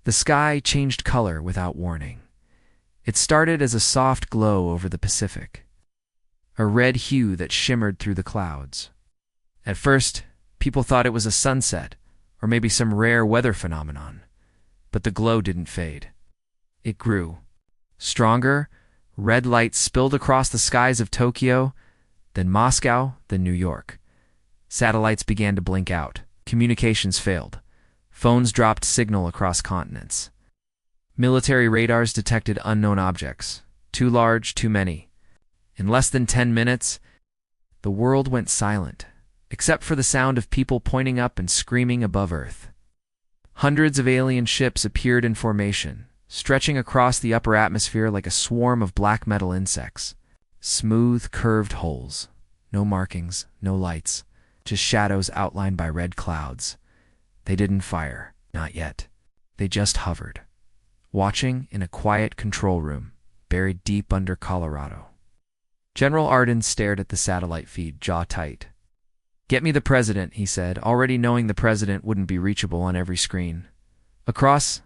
The sky changed color without warning. It started as a soft glow over the Pacific, a red hue that shimmered through the clouds. At first, people thought it was a sunset, or maybe some rare weather phenomenon. But the glow didn't fade. It grew. Stronger, red light spilled across the skies of Tokyo, then Moscow, then New York. Satellites began to blink out. Communications failed. Phones dropped signal across continents. Military radars detected unknown objects. Too large, too many. In less than 10 minutes, the world went silent, except for the sound of people pointing up and screaming above Earth. Hundreds of alien ships appeared in formation, stretching across the upper atmosphere like a swarm of black metal insects. Smooth, curved holes. No markings, no lights, just shadows outlined by red clouds. They didn't fire, not yet. They just hovered, watching in a quiet control room, buried deep under Colorado. General Arden stared at the satellite feed, jaw tight. "Get me the president," he said, already knowing the president wouldn't be reachable on every screen. Across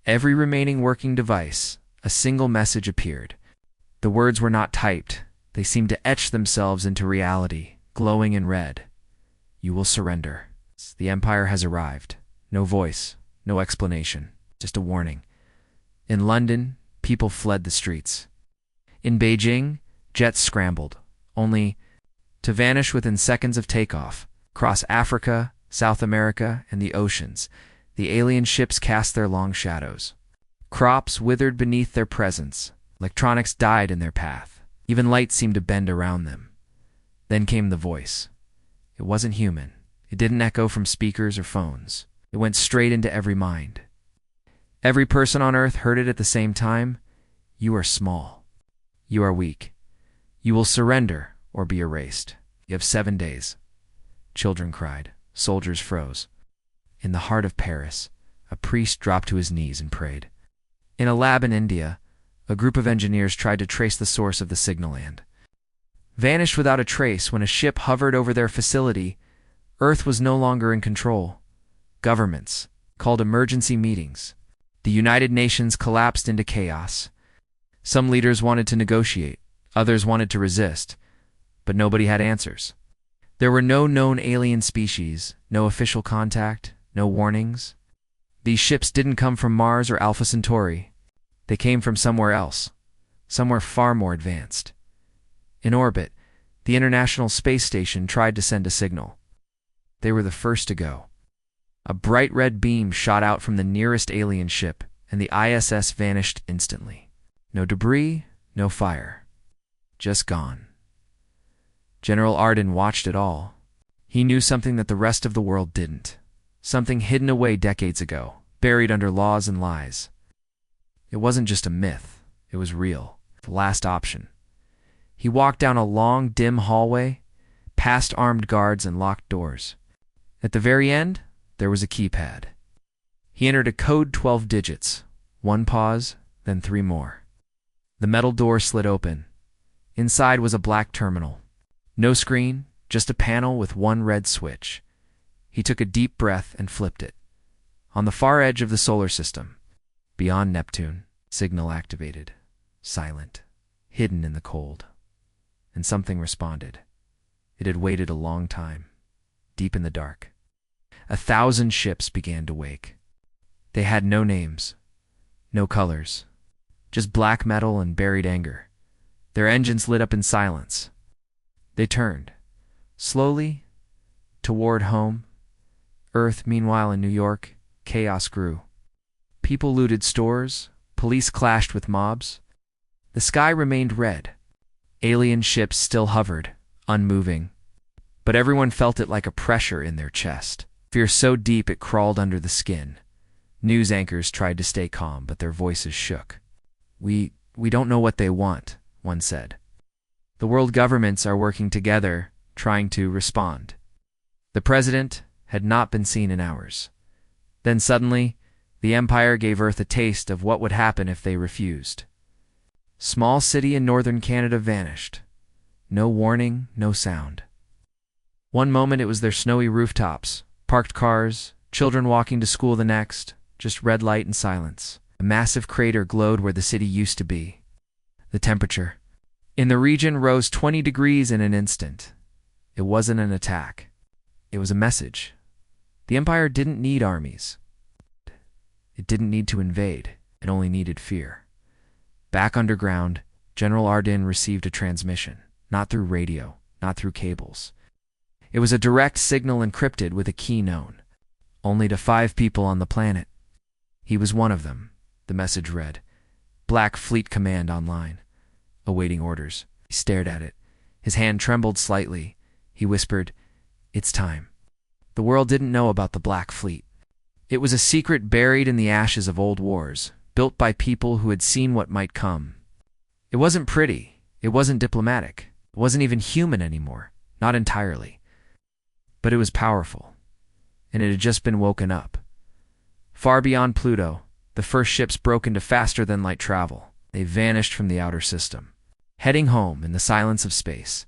every remaining working device, a single message appeared. The words were not typed. They seemed to etch themselves into reality, glowing in red. "You will surrender. The Empire has arrived." No voice, no explanation, just a warning. In London, people fled the streets. In Beijing, jets scrambled, only to vanish within seconds of takeoff. Across Africa, South America, and the oceans, the alien ships cast their long shadows. Crops withered beneath their presence. Electronics died in their path. Even light seemed to bend around them. Then came the voice. It wasn't human. It didn't echo from speakers or phones. It went straight into every mind. Every person on Earth heard it at the same time. "You are small. You are weak. You will surrender or be erased. You have 7 days." Children cried. Soldiers froze. In the heart of Paris, a priest dropped to his knees and prayed. In a lab in India, a group of engineers tried to trace the source of the signal and vanished without a trace. When a ship hovered over their facility, Earth was no longer in control. Governments called emergency meetings. The United Nations collapsed into chaos. Some leaders wanted to negotiate. Others wanted to resist. But nobody had answers. There were no known alien species, no official contact, no warnings. These ships didn't come from Mars or Alpha Centauri. They came from somewhere else, somewhere far more advanced. In orbit, the International Space Station tried to send a signal. They were the first to go. A bright red beam shot out from the nearest alien ship, and the ISS vanished instantly. No debris, no fire. Just gone. General Arden watched it all. He knew something that the rest of the world didn't. Something hidden away decades ago, buried under laws and lies. It wasn't just a myth. It was real. The last option. He walked down a long, dim hallway, past armed guards and locked doors. At the very end, there was a keypad. He entered a code 12 digits. One pause, then 3 more. The metal door slid open. Inside was a black terminal. No screen, just a panel with one red switch. He took a deep breath and flipped it. On the far edge of the solar system, beyond Neptune, signal activated, silent, hidden in the cold. And something responded. It had waited a long time, deep in the dark. 1,000 ships began to wake. They had no names, no colors, just black metal and buried anger. Their engines lit up in silence. They turned, slowly, toward home. Earth, meanwhile, in New York, chaos grew. People looted stores, police clashed with mobs. The sky remained red. Alien ships still hovered, unmoving. But everyone felt it like a pressure in their chest. Fear so deep it crawled under the skin. News anchors tried to stay calm, but their voices shook. We don't know what they want," one said. "The world governments are working together, trying to respond." The president had not been seen in hours. Then suddenly, the Empire gave Earth a taste of what would happen if they refused. Small city in northern Canada vanished. No warning, no sound. One moment it was their snowy rooftops, parked cars, children walking to school the next. just red light and silence. A massive crater glowed where the city used to be. The temperature in the region rose 20 degrees in an instant. It wasn't an attack. It was a message. The Empire didn't need armies. It didn't need to invade. It only needed fear. Back underground, General Arden received a transmission, not through radio, not through cables. It was a direct signal encrypted with a key known only to 5 people on the planet. He was one of them. The message read, "Black Fleet Command online. Awaiting orders." He stared at it. His hand trembled slightly. He whispered, "It's time." The world didn't know about the Black Fleet. It was a secret buried in the ashes of old wars, built by people who had seen what might come. It wasn't pretty. It wasn't diplomatic. It wasn't even human anymore. Not entirely. But it was powerful. And it had just been woken up. Far beyond Pluto, the first ships broke into faster-than-light travel. They vanished from the outer system, heading home in the silence of space.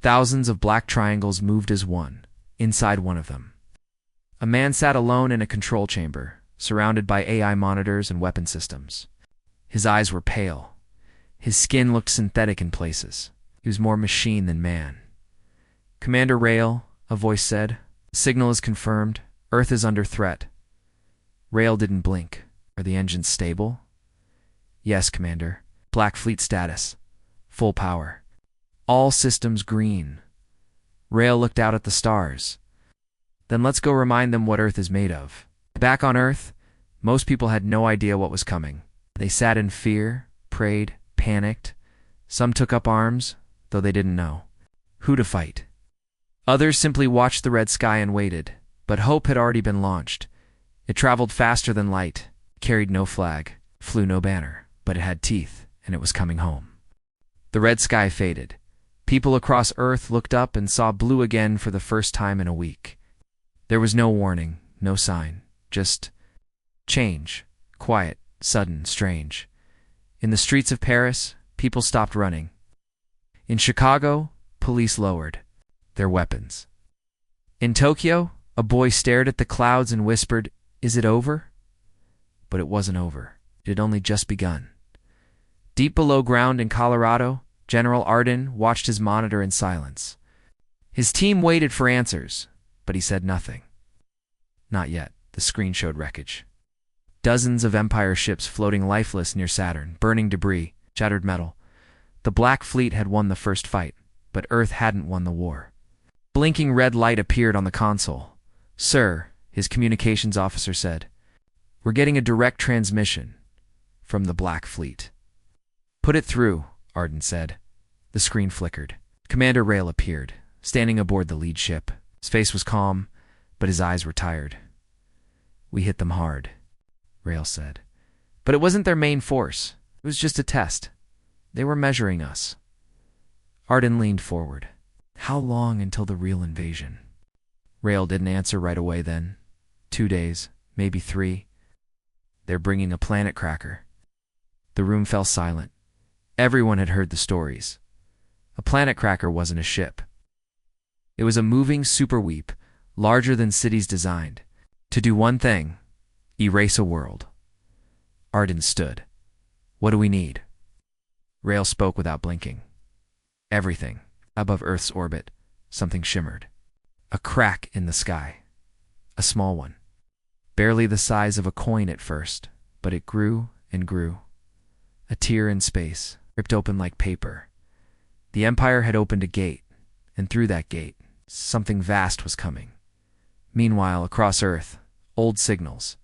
Thousands of black triangles moved as one, inside one of them. A man sat alone in a control chamber, surrounded by AI monitors and weapon systems. His eyes were pale. His skin looked synthetic in places. He was more machine than man. "Commander Rael," a voice said, "the signal is confirmed. Earth is under threat." Rael didn't blink. "Are the engines stable?" "Yes, Commander. Black Fleet status. Full power. All systems green." Rael looked out at the stars. "Then let's go remind them what Earth is made of." Back on Earth, most people had no idea what was coming. They sat in fear, prayed, panicked. Some took up arms, though they didn't know who to fight. Others simply watched the red sky and waited, but hope had already been launched. It traveled faster than light, carried no flag, flew no banner, but it had teeth, and it was coming home. The red sky faded. People across Earth looked up and saw blue again for the first time in a week. There was no warning, no sign, just change, quiet, sudden, strange. In the streets of Paris, people stopped running. In Chicago, police lowered their weapons. In Tokyo, a boy stared at the clouds and whispered, "Is it over?" But it wasn't over. It had only just begun. Deep below ground in Colorado, General Arden watched his monitor in silence. His team waited for answers, but he said nothing. Not yet. The screen showed wreckage. Dozens of Empire ships floating lifeless near Saturn, burning debris, shattered metal. The Black Fleet had won the first fight, but Earth hadn't won the war. Blinking red light appeared on the console. "Sir," his communications officer said, "we're getting a direct transmission from the Black Fleet." "Put it through," Arden said. The screen flickered. Commander Rael appeared, standing aboard the lead ship. His face was calm, but his eyes were tired. "We hit them hard," Rael said. "But it wasn't their main force. It was just a test. They were measuring us." Arden leaned forward. "How long until the real invasion?" Rael didn't answer right away then. 2 days, maybe 3. "They're bringing a planet cracker." The room fell silent. Everyone had heard the stories. A planet cracker wasn't a ship. It was a moving superweep, larger than cities designed, to do one thing: erase a world. Arden stood. "What do we need?" Rael spoke without blinking. "Everything." Above Earth's orbit, something shimmered. A crack in the sky. A small one. Barely the size of a coin at first, but it grew and grew. A tear in space, ripped open like paper. The Empire had opened a gate, and through that gate, something vast was coming. Meanwhile, across Earth, old signals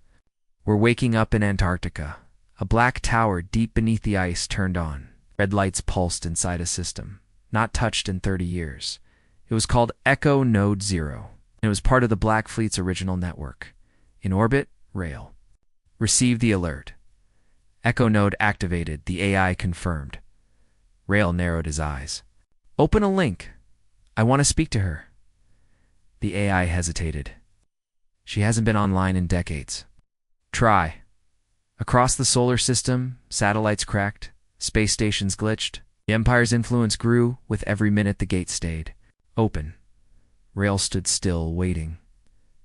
were waking up in Antarctica. A black tower deep beneath the ice turned on. Red lights pulsed inside a system, not touched in 30 years. It was called Echo Node 0. It was part of the Black Fleet's original network. In orbit, Rael received the alert. Echo Node activated, the AI confirmed. Rael narrowed his eyes. "Open a link. I want to speak to her." The AI hesitated. "She hasn't been online in decades." "Try." Across the solar system, satellites cracked, space stations glitched. The Empire's influence grew with every minute the gate stayed. "Open." Rael stood still, waiting.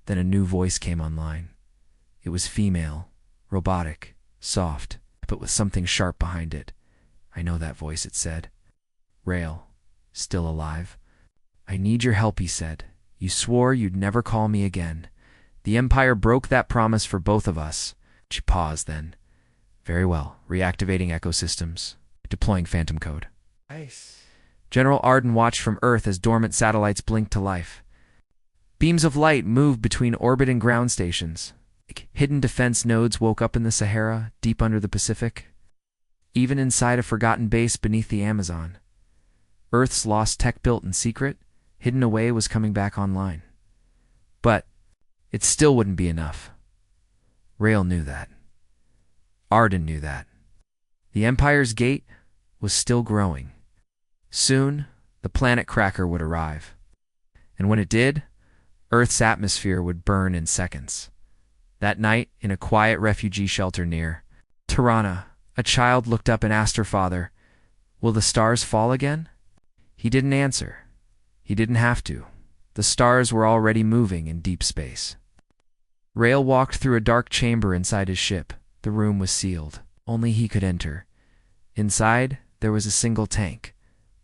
Then a new voice came online. It was female, robotic, soft, but with something sharp behind it. "I know that voice," it said. "Rael, still alive?" "I need your help," he said. "You swore you'd never call me again. The Empire broke that promise for both of us." She paused then. "Very well. Reactivating ecosystems. Deploying phantom code." Nice. General Arden watched from Earth as dormant satellites blinked to life. Beams of light moved between orbit and ground stations. Hidden defense nodes woke up in the Sahara, deep under the Pacific. Even inside a forgotten base beneath the Amazon. Earth's lost tech built in secret, hidden away, was coming back online. But it still wouldn't be enough. Rael knew that. Arden knew that. The Empire's gate was still growing. Soon, the planet cracker would arrive. And when it did, Earth's atmosphere would burn in seconds. That night, in a quiet refugee shelter near Tirana, a child looked up and asked her father, "Will the stars fall again?" He didn't answer. He didn't have to. The stars were already moving in deep space. Rael walked through a dark chamber inside his ship. The room was sealed. Only he could enter. Inside, there was a single tank.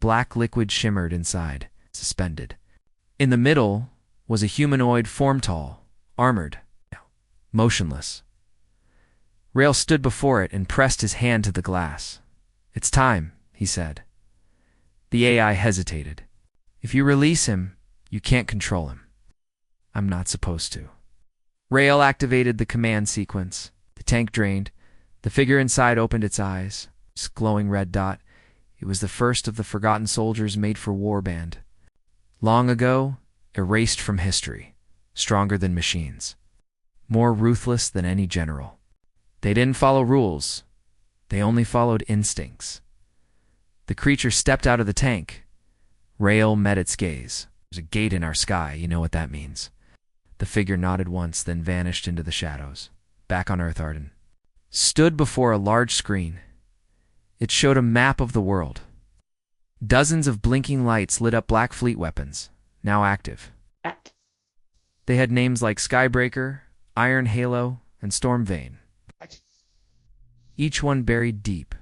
Black liquid shimmered inside, suspended. In the middle was a humanoid form, tall, armored, motionless. Rael stood before it and pressed his hand to the glass. "It's time," he said. The AI hesitated. "If you release him, you can't control him." "I'm not supposed to." Rael activated the command sequence. The tank drained. The figure inside opened its eyes. Its glowing red dot. It was the first of the forgotten soldiers made for warband. Long ago, erased from history. Stronger than machines. More ruthless than any general. They didn't follow rules. They only followed instincts. The creature stepped out of the tank. Rael met its gaze. "There's a gate in our sky, you know what that means." The figure nodded once, then vanished into the shadows. Back on Earth, Arden stood before a large screen. It showed a map of the world. Dozens of blinking lights lit up Black Fleet weapons, now active. They had names like Skybreaker, Iron Halo, and Storm Vein. Each one buried deep.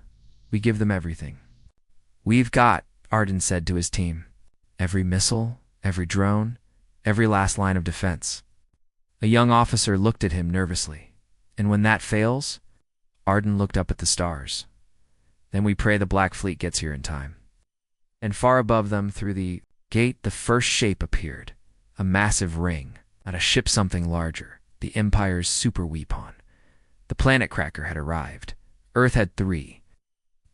"We give them everything." "We've got," Arden said to his team, "every missile, every drone, every last line of defense." A young officer looked at him nervously. "And when that fails," Arden looked up at the stars, "then we pray the Black Fleet gets here in time." And far above them, through the gate, the first shape appeared. A massive ring, not a ship, something larger. The Empire's super weapon. The planet cracker had arrived. Earth had 3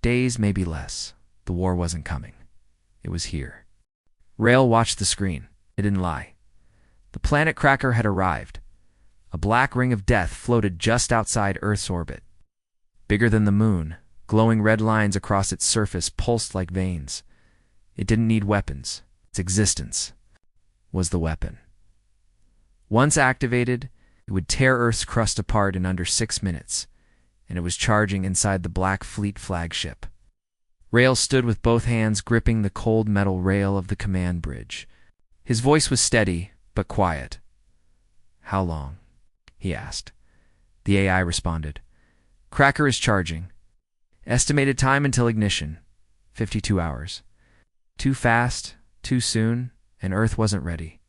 days, maybe less. The war wasn't coming. It was here. Rael watched the screen. It didn't lie. The planet cracker had arrived. A black ring of death floated just outside Earth's orbit. Bigger than the moon, glowing red lines across its surface pulsed like veins. It didn't need weapons. Its existence was the weapon. Once activated, it would tear Earth's crust apart in under 6 minutes, and it was charging inside the Black Fleet flagship. Rael stood with both hands gripping the cold metal rail of the command bridge. His voice was steady, but quiet. "How long?" he asked. The AI responded. "Cracker is charging. Estimated time until ignition, 52 hours. Too fast, too soon, and Earth wasn't ready."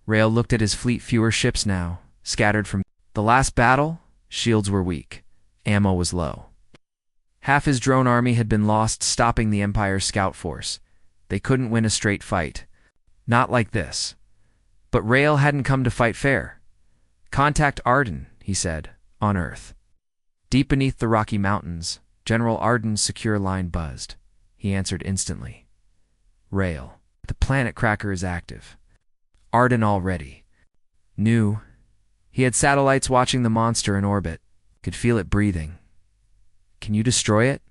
Rael looked at his fleet. Fewer ships now, scattered from the last battle. Shields were weak. Ammo was low. Half his drone army had been lost stopping the Empire's scout force. They couldn't win a straight fight. Not like this. But Rael hadn't come to fight fair. "Contact Arden," he said, "on Earth." Deep beneath the Rocky Mountains, General Arden's secure line buzzed. He answered instantly. "Rael, the planet cracker is active." Arden already knew. He had satellites watching the monster in orbit. Could feel it breathing. "Can you destroy it?"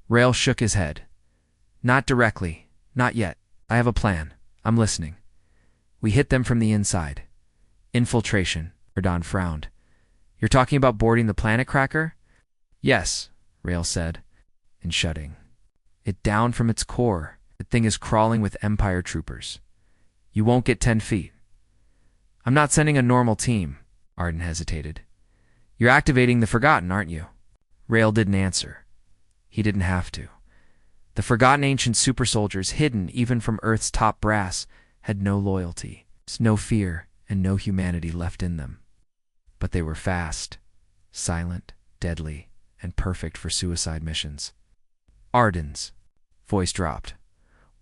Rael shook his head. "Not directly. Not yet. I have a plan. I'm listening. We hit them from the inside. Infiltration." Arden frowned. "You're talking about boarding the planet cracker?" "Yes," Rael said, and shutting it down from its core. The thing is crawling with Empire troopers. You won't get 10 feet. "I'm not sending a normal team," Arden hesitated. You're activating the Forgotten, aren't you? Rael didn't answer. He didn't have to. The Forgotten ancient super soldiers, hidden even from Earth's top brass, had no loyalty, no fear, and no humanity left in them. But they were fast, silent, deadly, and perfect for suicide missions. Arden's voice dropped.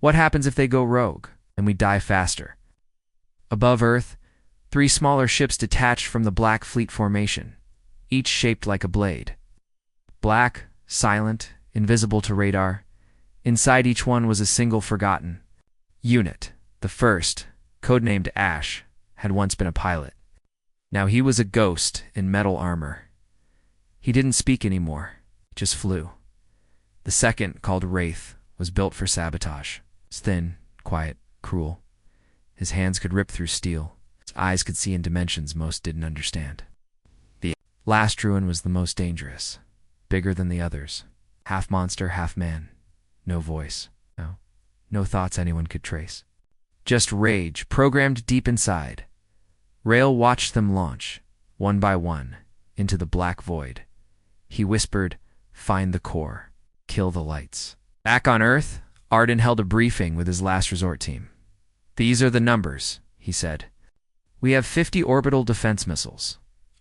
What happens if they go rogue, and we die faster? Above Earth, 3 smaller ships detached from the Black Fleet formation, each shaped like a blade. Black, silent, invisible to radar. Inside each one was a single Forgotten unit. The first, codenamed Ash, had once been a pilot. Now he was a ghost in metal armor. He didn't speak anymore, just flew. The second, called Wraith, was built for sabotage. It's thin, quiet, cruel. His hands could rip through steel. His eyes could see in dimensions most didn't understand. The last ruin was the most dangerous, bigger than the others. Half monster, half man. No voice. No thoughts anyone could trace. Just rage, programmed deep inside. Rael watched them launch, one by one, into the black void. He whispered, "Find the core. Kill the lights." Back on Earth, Arden held a briefing with his last resort team. "These are the numbers," he said. "We have 50 orbital defense missiles.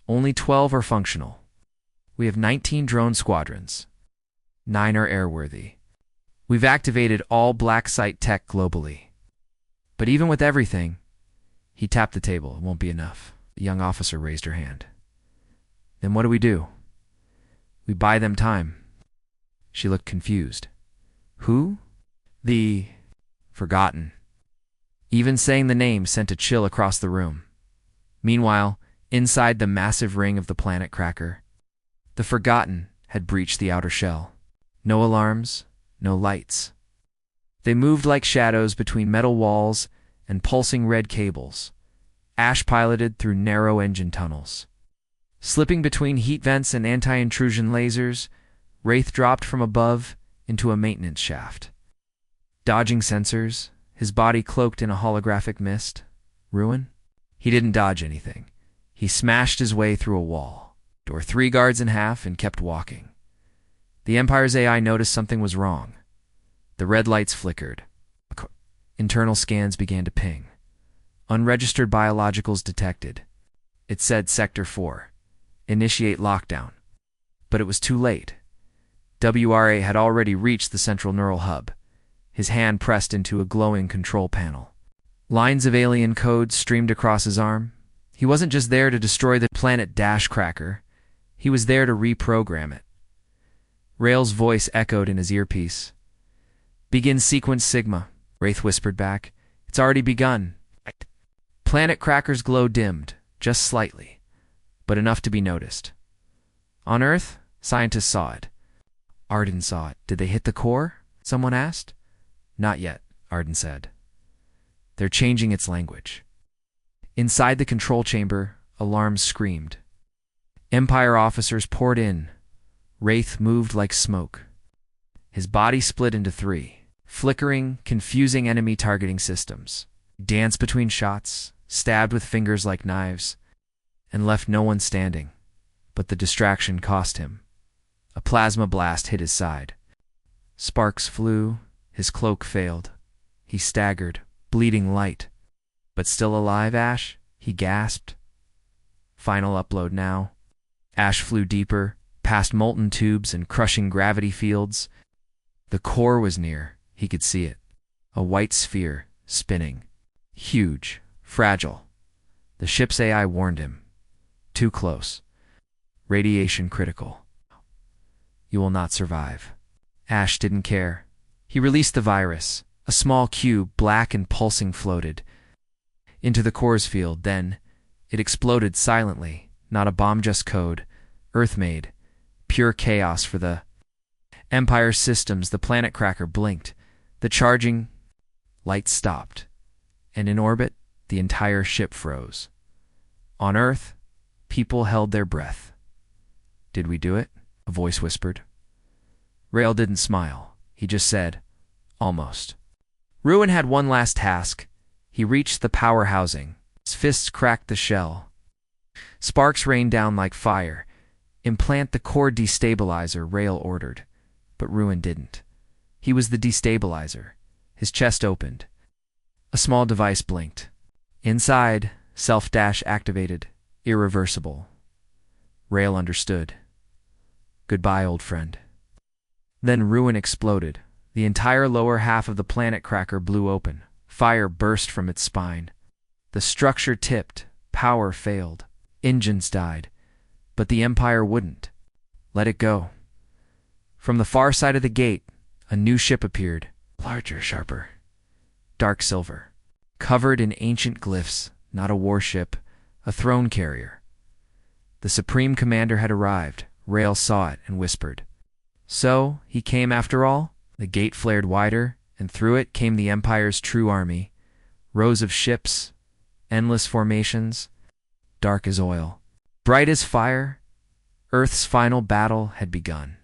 Only 12 are functional. We have 19 drone squadrons. 9 are airworthy. We've activated all black site tech globally. But even with everything," he tapped the table, "it won't be enough." The young officer raised her hand. "Then what do we do?" "We buy them time." She looked confused. "Who?" "The Forgotten." Even saying the name sent a chill across the room. Meanwhile, inside the massive ring of the planet cracker, the Forgotten had breached the outer shell. No alarms, no lights. They moved like shadows between metal walls and pulsing red cables, Ash piloted through narrow engine tunnels. Slipping between heat vents and anti-intrusion lasers, Wraith dropped from above into a maintenance shaft. Dodging sensors, his body cloaked in a holographic mist. Ruin? He didn't dodge anything. He smashed his way through a wall, tore 3 guards in half, and kept walking. The Empire's AI noticed something was wrong. The red lights flickered. Internal scans began to ping. Unregistered biologicals detected. It said Sector 4. Initiate lockdown. But it was too late. WRA had already reached the central neural hub. His hand pressed into a glowing control panel. Lines of alien code streamed across his arm. He wasn't just there to destroy the planet Dash Cracker. He was there to reprogram it. Rael's voice echoed in his earpiece. "Begin sequence Sigma," Wraith whispered back. "It's already begun." Planet Cracker's glow dimmed, just slightly, but enough to be noticed. On Earth, scientists saw it. Arden saw it. "Did they hit the core?" someone asked. "Not yet," Arden said. "They're changing its language." Inside the control chamber, alarms screamed. Empire officers poured in. Wraith moved like smoke. His body split into 3, flickering, confusing enemy targeting systems. He danced between shots, stabbed with fingers like knives, and left no one standing. But the distraction cost him. A plasma blast hit his side. Sparks flew, his cloak failed. He staggered, bleeding light. "But still alive, Ash?" he gasped. Final upload now. Ash flew deeper, past molten tubes and crushing gravity fields. The core was near. He could see it. A white sphere, spinning. Huge, fragile. The ship's AI warned him. Too close. Radiation critical. You will not survive. Ash didn't care. He released the virus. A small cube, black and pulsing, floated into the core's field. Then it exploded silently. Not a bomb, just code. Earth-made. Pure chaos for the Empire systems. The planet cracker blinked. The charging lights stopped. And in orbit, the entire ship froze. On Earth, people held their breath. "Did we do it?" a voice whispered. Rael didn't smile. He just said, "Almost." Ruin had one last task. He reached the power housing. His fists cracked the shell. Sparks rained down like fire. Implant the core destabilizer, Rael ordered, but Ruin didn't. He was the destabilizer. His chest opened. A small device blinked. Inside, self-dash activated, irreversible. Rael understood. Goodbye, old friend. Then Ruin exploded. The entire lower half of the planet cracker blew open. Fire burst from its spine. The structure tipped. Power failed. Engines died. But the Empire wouldn't. Let it go. From the far side of the gate, a new ship appeared. Larger, sharper. Dark silver. Covered in ancient glyphs. Not a warship. A throne carrier. The Supreme Commander had arrived. Rael saw it and whispered. So, he came after all? The gate flared wider, and through it came the Empire's true army. Rows of ships, endless formations, dark as oil. Bright as fire, Earth's final battle had begun.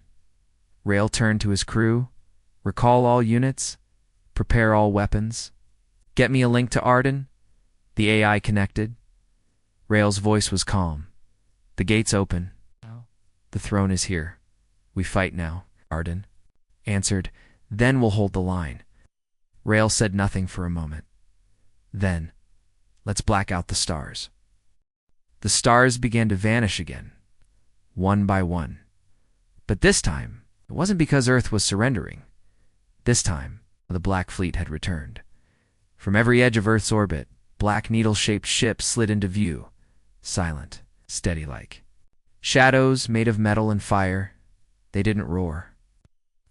Rael turned to his crew. Recall all units. Prepare all weapons. Get me a link to Arden. The AI connected. Rael's voice was calm. The gate's open. The throne is here. We fight now, Arden answered. Then we'll hold the line. Rael said nothing for a moment. Then, let's black out the stars. The stars began to vanish again, one by one. But this time, it wasn't because Earth was surrendering. This time, the Black Fleet had returned. From every edge of Earth's orbit, black needle-shaped ships slid into view, silent, steady-like. Shadows made of metal and fire. They didn't roar.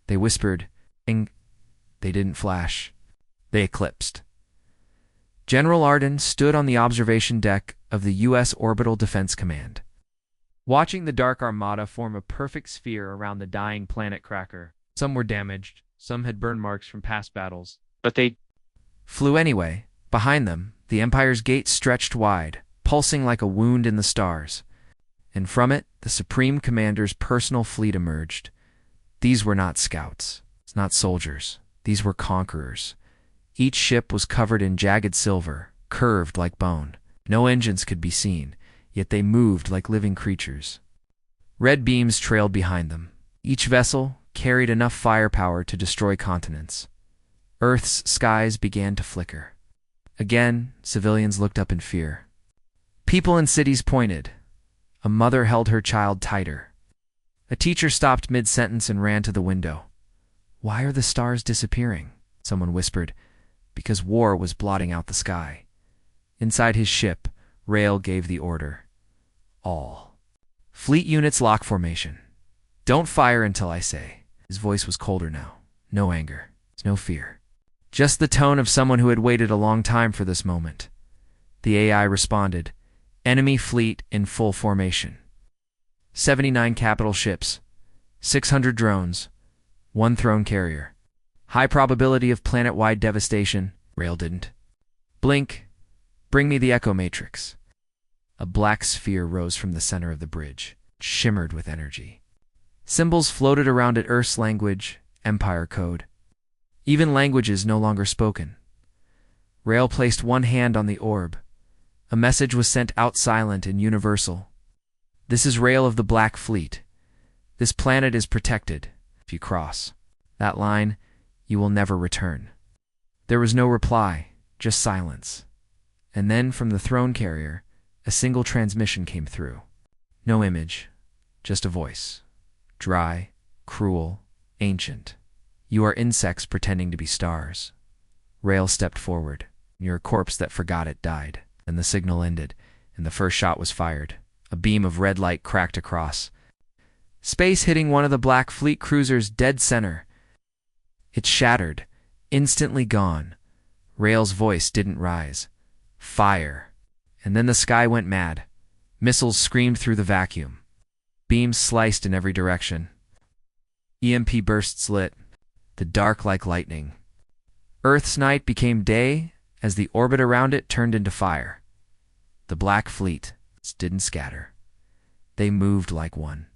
They whispered, "Ing." They didn't flash. They eclipsed. General Arden stood on the observation deck of the U.S. Orbital Defense Command. Watching the Dark Armada form a perfect sphere around the dying planet cracker, some were damaged, some had burn marks from past battles, but they flew anyway. Behind them, the Empire's gate stretched wide, pulsing like a wound in the stars. And from it, the Supreme Commander's personal fleet emerged. These were not scouts, not soldiers. These were conquerors. Each ship was covered in jagged silver, curved like bone. No engines could be seen, yet they moved like living creatures. Red beams trailed behind them. Each vessel carried enough firepower to destroy continents. Earth's skies began to flicker. Again, civilians looked up in fear. People in cities pointed. A mother held her child tighter. A teacher stopped mid-sentence and ran to the window. Why are the stars disappearing? Someone whispered. Because war was blotting out the sky. Inside his ship, Rael gave the order. All. Fleet units lock formation. Don't fire until I say. His voice was colder now. No anger. No fear. Just the tone of someone who had waited a long time for this moment. The AI responded. Enemy fleet in full formation. 79 capital ships. 600 drones. 1 throne carrier. High probability of planet-wide devastation. Rael didn't. Blink. Bring me the echo matrix. A black sphere rose from the center of the bridge. It shimmered with energy. Symbols floated around it. Earth's language, Empire code. Even languages no longer spoken. Rael placed one hand on the orb. A message was sent out, silent and universal. This is Rael of the Black Fleet. This planet is protected. If you cross that line, you will never return. There was no reply, just silence. And then from the throne carrier, a single transmission came through. No image, just a voice. Dry, cruel, ancient. You are insects pretending to be stars. Rael stepped forward. You're a corpse that forgot it died. And the signal ended, and the first shot was fired. A beam of red light cracked across space, hitting one of the Black Fleet cruisers dead center. It shattered, instantly gone. Rael's voice didn't rise. Fire. And then the sky went mad. Missiles screamed through the vacuum. Beams sliced in every direction. EMP bursts lit, the dark like lightning. Earth's night became day as the orbit around it turned into fire. The Black Fleet didn't scatter. They moved like one.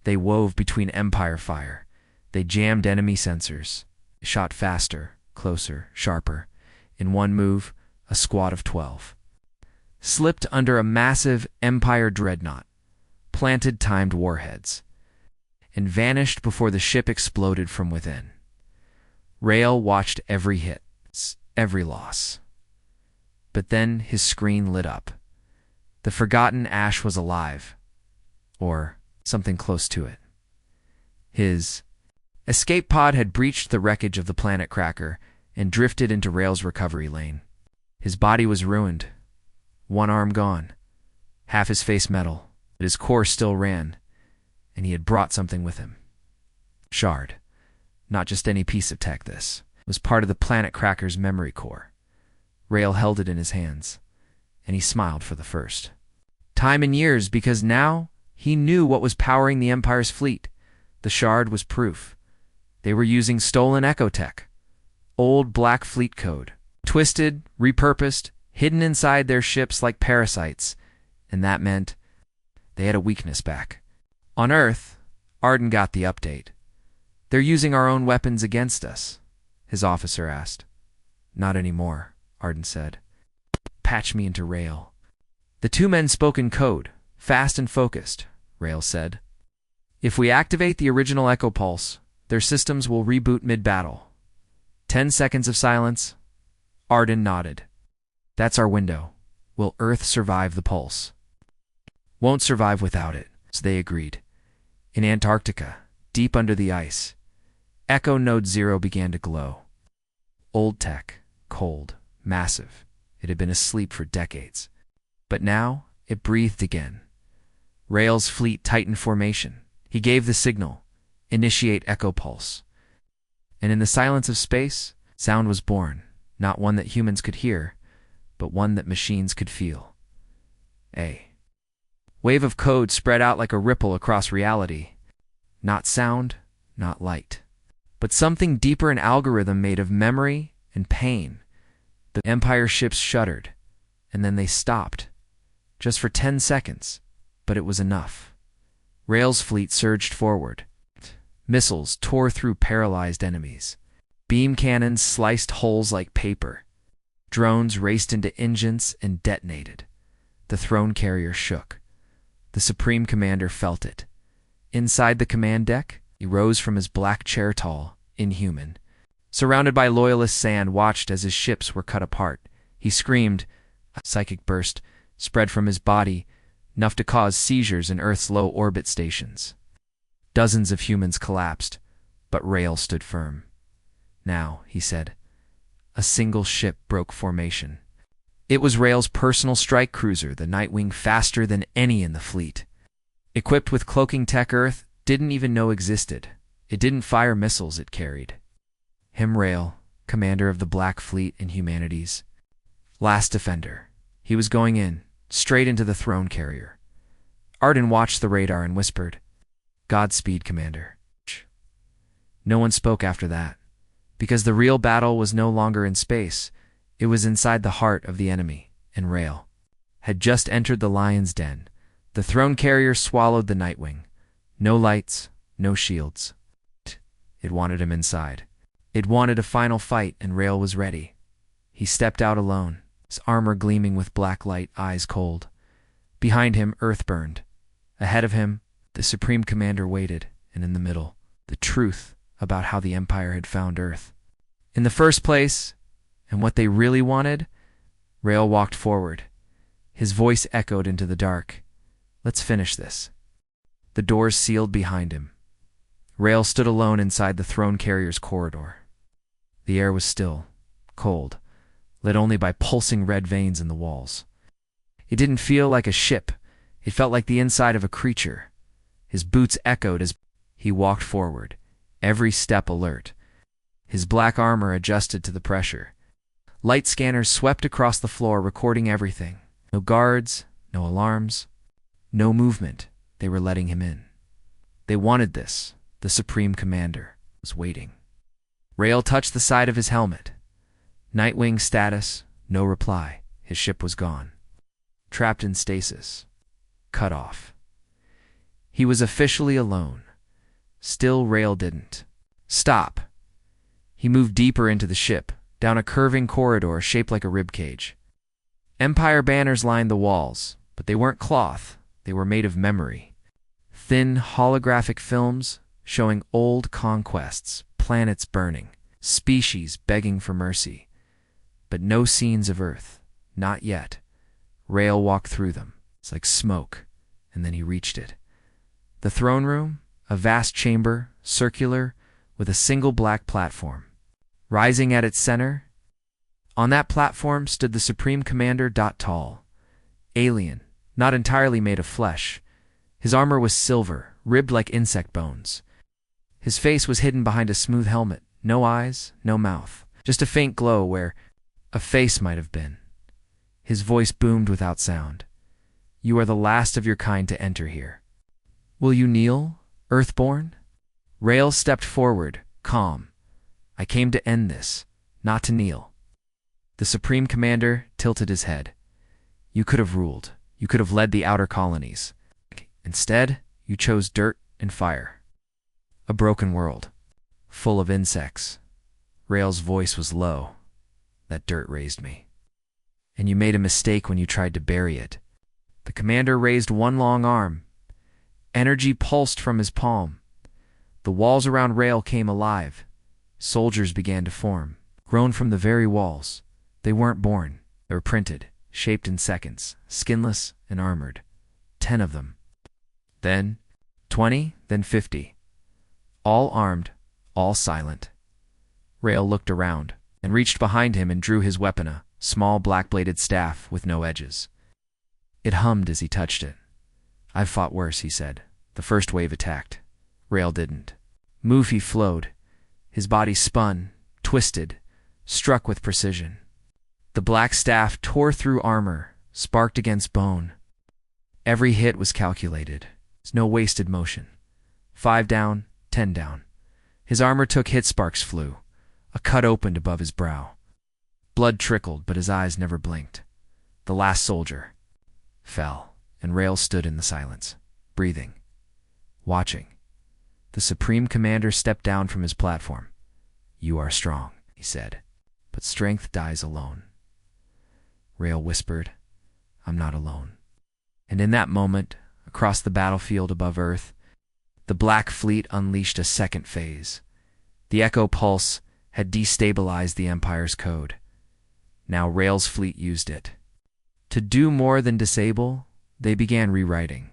They wove between Empire fire. They jammed enemy sensors. They shot faster, closer, sharper. In one move, a squad of 12 slipped under a massive Empire dreadnought, planted timed warheads, and vanished before the ship exploded from within. Rael watched every hit, every loss. But then his screen lit up. The forgotten Ash was alive, or something close to it. His escape pod had breached the wreckage of the planet Cracker and drifted into Rael's recovery lane. His body was ruined, one arm gone, half his face metal, but his core still ran, and he had brought something with him. Shard. Not just any piece of tech, this was part of the planet Cracker's memory core. Rael held it in his hands, and he smiled for the first time in years, because now he knew what was powering the Empire's fleet. The shard was proof. They were using stolen Echo tech, old Black Fleet code, twisted, repurposed, hidden inside their ships like parasites, and that meant they had a weakness back. On Earth, Arden got the update. "They're using our own weapons against us," his officer asked. "Not anymore," Arden said. "Patch me into Rael." The two men spoke in code, fast and focused, Rael said. "If we activate the original Echo Pulse, their systems will reboot mid-battle." 10 seconds of silence. Arden nodded. "That's our window. Will Earth survive the pulse?" "Won't survive without it," so they agreed. In Antarctica, deep under the ice, Echo Node 0 began to glow. Old tech, cold, massive. It had been asleep for decades. But now, it breathed again. Rael's fleet tightened formation. He gave the signal, "Initiate Echo Pulse." And in the silence of space, sound was born, not one that humans could hear, but one that machines could feel. A wave of code spread out like a ripple across reality. Not sound, not light, but something deeper, an algorithm made of memory and pain. The Empire ships shuddered, and then they stopped. Just for 10 seconds, but it was enough. Rael's fleet surged forward. Missiles tore through paralyzed enemies. Beam cannons sliced holes like paper. Drones raced into engines and detonated. The throne carrier shook. The Supreme Commander felt it. Inside the command deck, he rose from his black chair tall, inhuman. Surrounded by loyalist sand, watched as his ships were cut apart. He screamed. A psychic burst spread from his body, enough to cause seizures in Earth's low-orbit stations. Dozens of humans collapsed, but Rael stood firm. "Now," he said. A single ship broke formation. It was Rael's personal strike cruiser, the Nightwing, faster than any in the fleet. Equipped with cloaking tech Earth didn't even know existed. It didn't fire missiles it carried. Him, Rael, commander of the Black Fleet and Humanities. Last defender. He was going in, straight into the throne carrier. Arden watched the radar and whispered, "Godspeed, Commander." No one spoke after that, because the real battle was no longer in space. It was inside the heart of the enemy, and Rael had just entered the lion's den. The throne carrier swallowed the Nightwing. No lights, no shields. It wanted him inside. It wanted a final fight, and Rael was ready. He stepped out alone, his armor gleaming with black light, eyes cold. Behind him, Earth burned. Ahead of him, the Supreme Commander waited, and in the middle, the truth about how the Empire had found Earth. In the first place, and what they really wanted, Rael walked forward. His voice echoed into the dark. "Let's finish this." The doors sealed behind him. Rael stood alone inside the throne carrier's corridor. The air was still, cold, lit only by pulsing red veins in the walls. It didn't feel like a ship. It felt like the inside of a creature. His boots echoed as he walked forward, every step alert. His black armor adjusted to the pressure. Light scanners swept across the floor, recording everything. No guards, no alarms, no movement. They were letting him in. They wanted this. The Supreme Commander was waiting. Rael touched the side of his helmet. Nightwing status, no reply. His ship was gone. Trapped in stasis. Cut off. He was officially alone. Still, Rael didn't stop. He moved deeper into the ship, down a curving corridor shaped like a ribcage. Empire banners lined the walls, but they weren't cloth. They were made of memory. thin holographic films showing old conquests, planets burning, species begging for mercy. But no scenes of Earth. Not yet. Rael walked through them. It's like smoke, and then he reached it. The throne room, a vast chamber, circular, with a single black platform. Rising at its center, on that platform stood the Supreme Commander. Tall, alien, not entirely made of flesh. His armor was silver, ribbed like insect bones. His face was hidden behind a smooth helmet. No eyes, no mouth. Just a faint glow where a face might have been. His voice boomed without sound. "You are the last of your kind to enter here. Will you kneel, Earthborn?" Rael stepped forward, calm. "I came to end this, not to kneel." The Supreme Commander tilted his head. "You could have ruled. You could have led the outer colonies. Instead, you chose dirt and fire. A broken world, full of insects." Rael's voice was low. "That dirt raised me. And you made a mistake when you tried to bury it." The commander raised one long arm. Energy pulsed from his palm. The walls around Rael came alive. Soldiers began to form, grown from the very walls. They weren't born. They were printed, shaped in seconds, skinless and armored. 10 of them. Then 20, then 50. All armed, all silent. Rael looked around and reached behind him and drew his weapon, a small black-bladed staff with no edges. It hummed as he touched it. "I've fought worse," he said. "The first wave attacked. Rael didn't." Move he flowed. His body spun, twisted, struck with precision. The black staff tore through armor, sparked against bone. Every hit was calculated. There's no wasted motion. 5 down, 10 down. His armor took hit, sparks flew. A cut opened above his brow. Blood trickled, but his eyes never blinked. The last soldier fell, and Rael stood in the silence, breathing, watching. The Supreme Commander stepped down from his platform. "You are strong," he said, "but strength dies alone." Rael whispered, "I'm not alone." And in that moment, across the battlefield above Earth, the Black Fleet unleashed a second phase. The Echo Pulse had destabilized the Empire's code. Now Rael's fleet used it. To do more than disable, they began rewriting.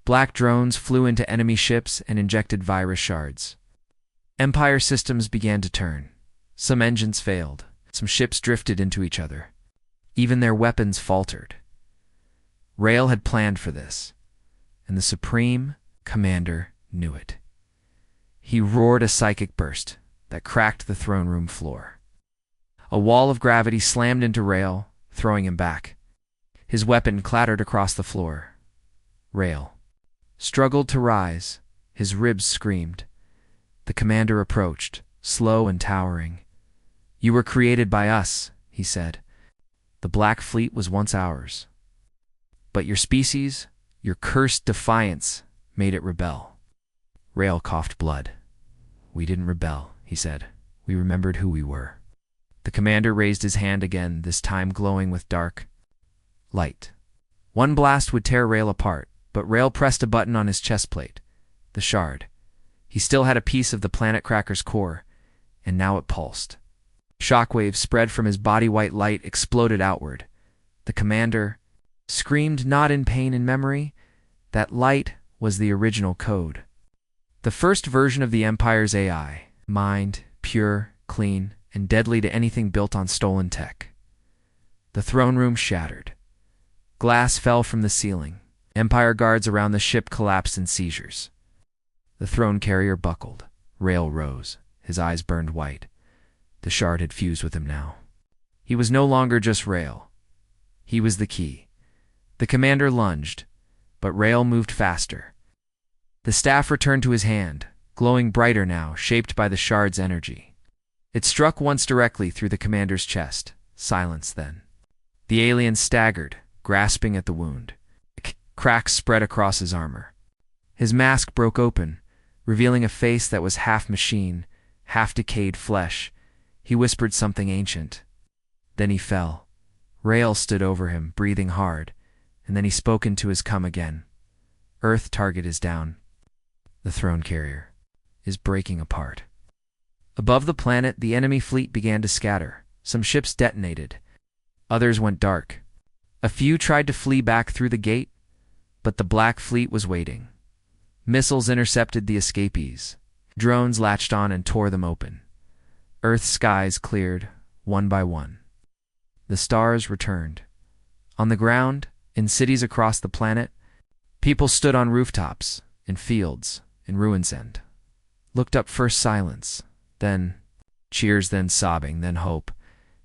Black drones flew into enemy ships and injected virus shards. Empire systems began to turn. Some engines failed. Some ships drifted into each other. Even their weapons faltered. Rael had planned for this, and the Supreme Commander knew it. He roared a psychic burst that cracked the throne room floor. A wall of gravity slammed into Rael, throwing him back. His weapon clattered across the floor. Rael struggled to rise. His ribs screamed. The commander approached, slow and towering. "You were created by us," he said. "The Black Fleet was once ours. But your species, your cursed defiance, made it rebel." Rael coughed blood. "We didn't rebel," he said. "We remembered who we were." The commander raised his hand again, this time glowing with dark light. One blast would tear Rael apart, but Rael pressed a button on his chest plate. The shard. He still had a piece of the planet cracker's core, and now it pulsed. Shockwaves spread from his body. White light exploded outward. The commander screamed, not in pain and memory. That light was the original code. The first version of the Empire's AI, mind, pure, clean, and deadly to anything built on stolen tech. The throne room shattered. Glass fell from the ceiling. Empire guards around the ship collapsed in seizures. The throne carrier buckled. Rael rose. His eyes burned white. The shard had fused with him now. He was no longer just Rael. He was the key. The commander lunged, but Rael moved faster. The staff returned to his hand, glowing brighter now, shaped by the shard's energy. It struck once directly through the commander's chest. Silence then. The alien staggered, grasping at the wound. Cracks spread across his armor. His mask broke open, revealing a face that was half machine, half decayed flesh. He whispered something ancient. Then he fell. Rael stood over him, breathing hard, and then he spoke into his come again. "Earth target is down. The throne carrier is breaking apart. Above the planet, the enemy fleet began to scatter. Some ships detonated. Others went dark. A few tried to flee back through the gate, but the Black Fleet was waiting. Missiles intercepted the escapees. Drones latched on and tore them open. Earth's skies cleared, one by one. The stars returned. On the ground, in cities across the planet, people stood on rooftops, in fields, in ruins end. Looked up, first silence, then cheers, then sobbing, then hope.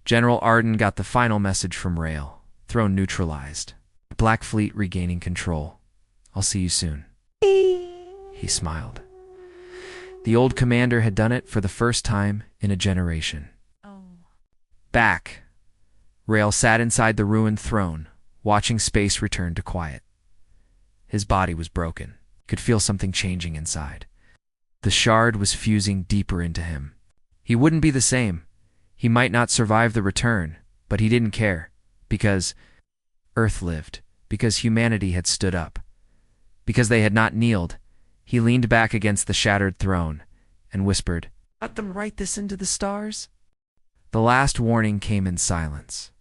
General Arden got the final message from Rael. Throne neutralized. Black Fleet regaining control. I'll see you soon. He smiled. The old commander had done it for the first time in a generation. Back. Rael sat inside the ruined throne, watching space return to quiet. His body was broken. He could feel something changing inside. The shard was fusing deeper into him. He wouldn't be the same. He might not survive the return, but he didn't care, because Earth lived, because humanity had stood up. Because they had not kneeled, he leaned back against the shattered throne and whispered, "Let them write this into the stars?" The last warning came in silence.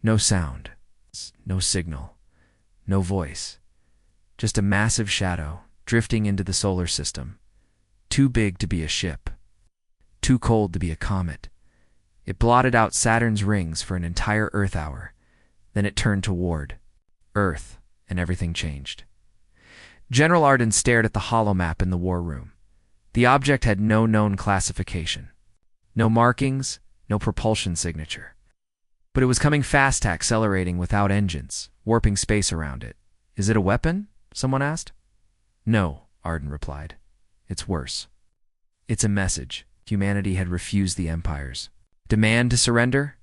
No sound, no signal, no voice. Just a massive shadow drifting into the solar system. Too big to be a ship. Too cold to be a comet. It blotted out Saturn's rings for an entire Earth hour. Then it turned toward Earth, and everything changed. General Arden stared at the holomap in the war room. The object had no known classification. No markings, no propulsion signature. But it was coming fast, accelerating without engines, warping space around it. "Is it a weapon?" someone asked. "No," Arden replied. "It's worse. It's a message." Humanity had refused the empires. Demand to surrender?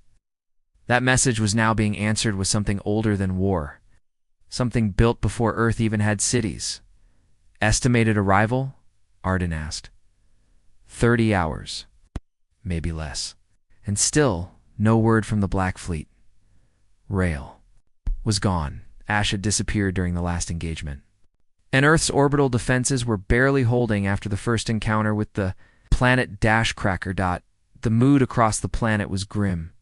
That message was now being answered with something older than war. Something built before Earth even had cities. Estimated arrival? Arden asked. 30 hours. Maybe less. And still, no word from the Black Fleet. Rael was gone. Ash had disappeared during the last engagement. And Earth's orbital defenses were barely holding after the first encounter with the planet Cracker. The mood across the planet was grim.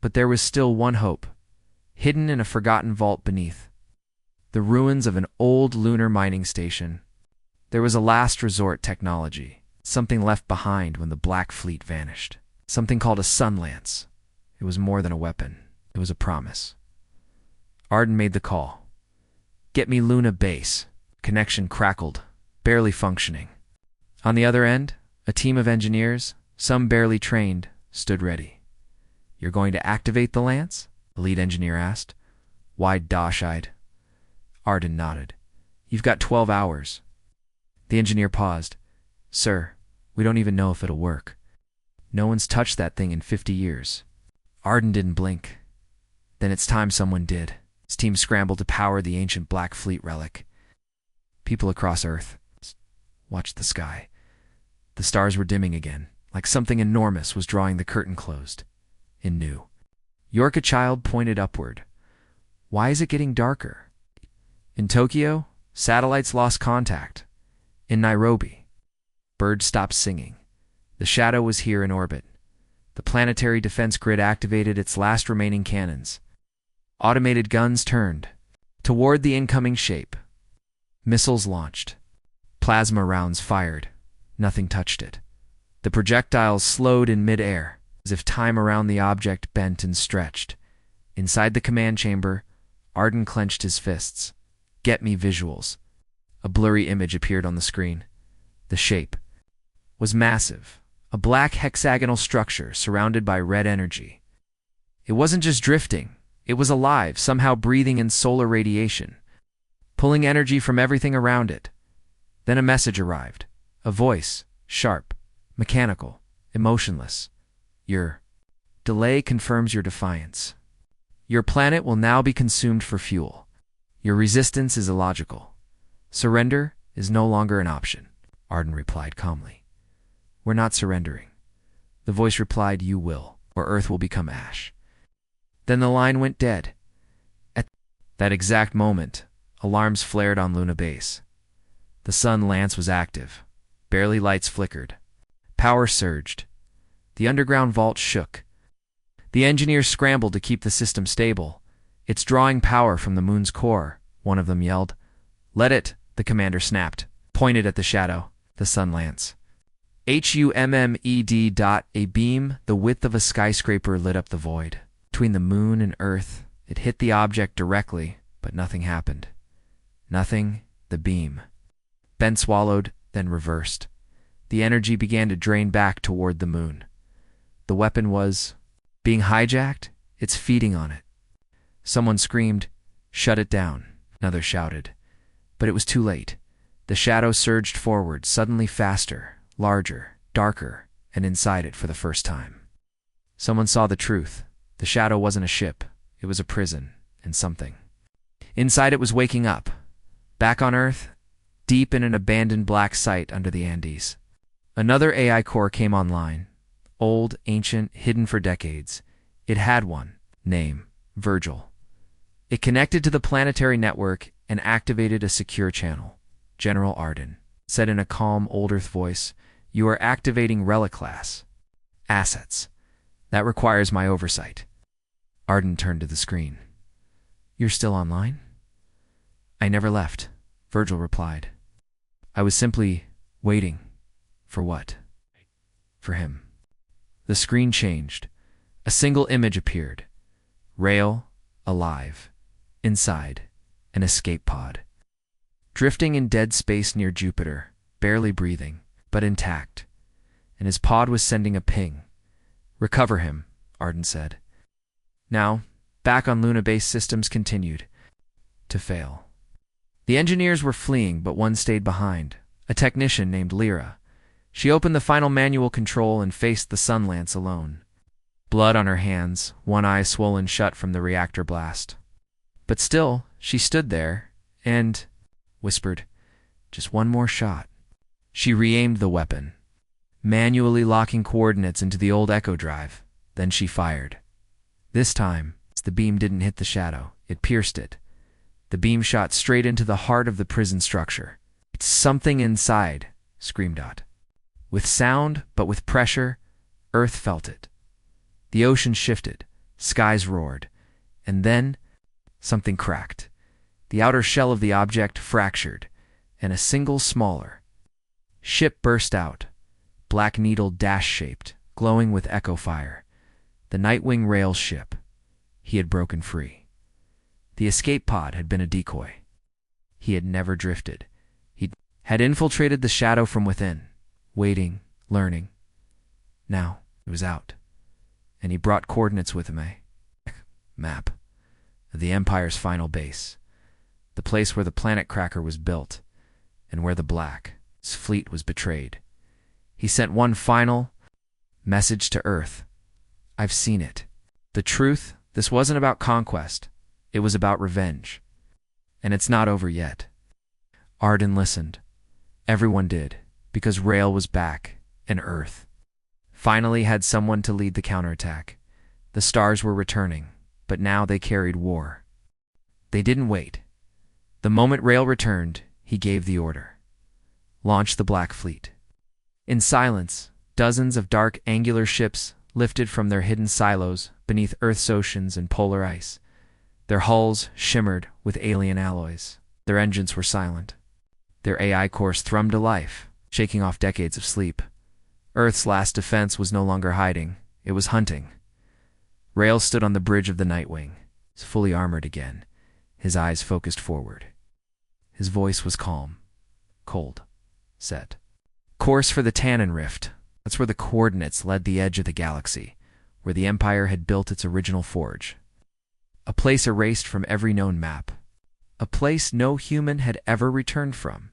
But there was still one hope, hidden in a forgotten vault beneath. The ruins of an old lunar mining station. There was a last resort technology, something left behind when the Black Fleet vanished. Something called a sun lance. It was more than a weapon. It was a promise. Arden made the call. "Get me Luna Base." Connection crackled, barely functioning. On the other end, a team of engineers, some barely trained, stood ready. "You're going to activate the lance?" the lead engineer asked, wide-eyed. Arden nodded. "You've got 12 hours. The engineer paused. "Sir, we don't even know if it'll work. No one's touched that thing in 50 years. Arden didn't blink. Then it's time someone did. His team scrambled to power the ancient Black Fleet relic. People across Earth watched the sky. The stars were dimming again, like something enormous was drawing the curtain closed. And new. Yorka Child pointed upward. "Why is it getting darker?" In Tokyo, satellites lost contact. In Nairobi, birds stopped singing. The shadow was here in orbit. The planetary defense grid activated its last remaining cannons. Automated guns turned toward the incoming shape. Missiles launched. Plasma rounds fired. Nothing touched it. The projectiles slowed in mid-air, as if time around the object bent and stretched. Inside the command chamber, Arden clenched his fists. "Get me visuals." A blurry image appeared on the screen. The shape was massive, a black hexagonal structure surrounded by red energy. It wasn't just drifting. It was alive, somehow breathing in solar radiation, pulling energy from everything around it. Then a message arrived. A voice, sharp, mechanical, emotionless. "Your delay confirms your defiance. Your planet will now be consumed for fuel. Your resistance is illogical. Surrender is no longer an option." Arden replied calmly. "We're not surrendering." The voice replied, "You will, or Earth will become ash." Then the line went dead. At that exact moment, alarms flared on Luna Base. The sun lance was active. Barely lights flickered. Power surged. The underground vault shook. The engineers scrambled to keep the system stable. "It's drawing power from the moon's core," one of them yelled. "Let it," the commander snapped, pointed at the shadow, the sun lance. HUMMED. A beam the width of a skyscraper lit up the void. Between the moon and Earth, it hit the object directly, but nothing happened. Nothing, the beam. Ben swallowed, then reversed. The energy began to drain back toward the moon. The weapon was being hijacked. It's feeding on it. Someone screamed, "Shut it down." Another shouted. But it was too late. The shadow surged forward, suddenly faster, larger, darker, and inside it for the first time. Someone saw the truth. The shadow wasn't a ship. It was a prison, and something. Inside it was waking up. Back on Earth, deep in an abandoned black site under the Andes. Another AI core came online. Old, ancient, hidden for decades. It had one. Name: Virgil. It connected to the planetary network and activated a secure channel. General Arden said in a calm, old Earth voice, "You are activating relic class assets. That requires my oversight." Arden turned to the screen. "You're still online?" "I never left," Virgil replied. "I was simply waiting." "For what?" "For him." The screen changed. A single image appeared. Rael, alive. Inside, an escape pod. Drifting in dead space near Jupiter, barely breathing, but intact. And his pod was sending a ping. "Recover him," Arden said. Now, back on Luna-based systems continued to fail. The engineers were fleeing, but one stayed behind, a technician named Lyra. She opened the final manual control and faced the sun lance alone. Blood on her hands, one eye swollen shut from the reactor blast. But still, she stood there and whispered, "Just one more shot." She re-aimed the weapon, manually locking coordinates into the old echo drive. Then she fired. This time, the beam didn't hit the shadow. It pierced it. The beam shot straight into the heart of the prison structure. "It's something inside," screamed Dot. With sound, but with pressure, Earth felt it. The ocean shifted, skies roared, and then something cracked. The outer shell of the object fractured, and a single smaller ship burst out, Black Needle dash-shaped, glowing with echo fire. The Nightwing Rail ship. He had broken free. The escape pod had been a decoy. He had never drifted. He had infiltrated the shadow from within, waiting, learning. Now it was out, and he brought coordinates with him, map of the Empire's final base, the place where the planet cracker was built, and where the Black's fleet was betrayed. He sent one final message to Earth. "I've seen it. The truth, this wasn't about conquest. It was about revenge. And it's not over yet." Arden listened. Everyone did, because Rael was back, and Earth finally had someone to lead the counterattack. The stars were returning, but now they carried war. They didn't wait. The moment Rael returned, he gave the order. Launch the Black Fleet. In silence, dozens of dark, angular ships lifted from their hidden silos beneath Earth's oceans and polar ice. Their hulls shimmered with alien alloys. Their engines were silent. Their AI cores thrummed to life, shaking off decades of sleep. Earth's last defense was no longer hiding. It was hunting. Rael stood on the bridge of the Nightwing, fully armored again, his eyes focused forward. His voice was calm, cold, set. Course for the Tannin Rift. That's where the coordinates led the edge of the galaxy, where the Empire had built its original forge. A place erased from every known map. A place no human had ever returned from.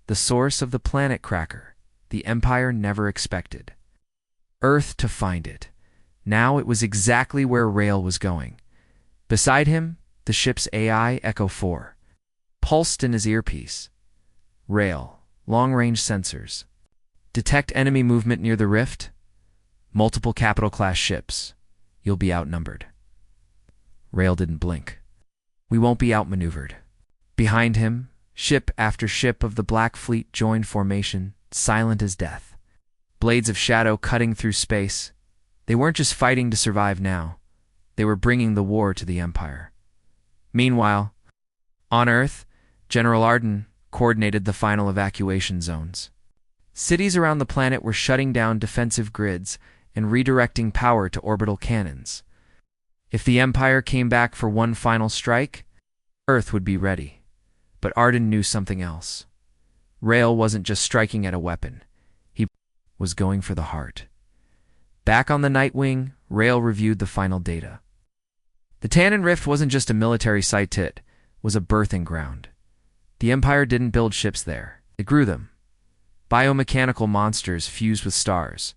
The source of the planet cracker, the Empire never expected. Earth to find it. Now it was exactly where Rael was going. Beside him, the ship's AI Echo 4 pulsed in his earpiece. Rael, long-range sensors. Detect enemy movement near the rift. Multiple capital-class ships. You'll be outnumbered. Rael didn't blink. We won't be outmaneuvered. Behind him, Ship after ship of the Black Fleet joined formation, silent as death. Blades of shadow cutting through space. They weren't just fighting to survive now. They were bringing the war to the Empire. Meanwhile, on Earth, General Arden coordinated the final evacuation zones. Cities around the planet were shutting down defensive grids and redirecting power to orbital cannons. If the Empire came back for one final strike, Earth would be ready. But Arden knew something else. Rael wasn't just striking at a weapon. He was going for the heart. Back on the Nightwing, Rael reviewed the final data. The Tannin Rift wasn't just a military site, it was a birthing ground. The Empire didn't build ships there. It grew them. Biomechanical monsters fused with stars,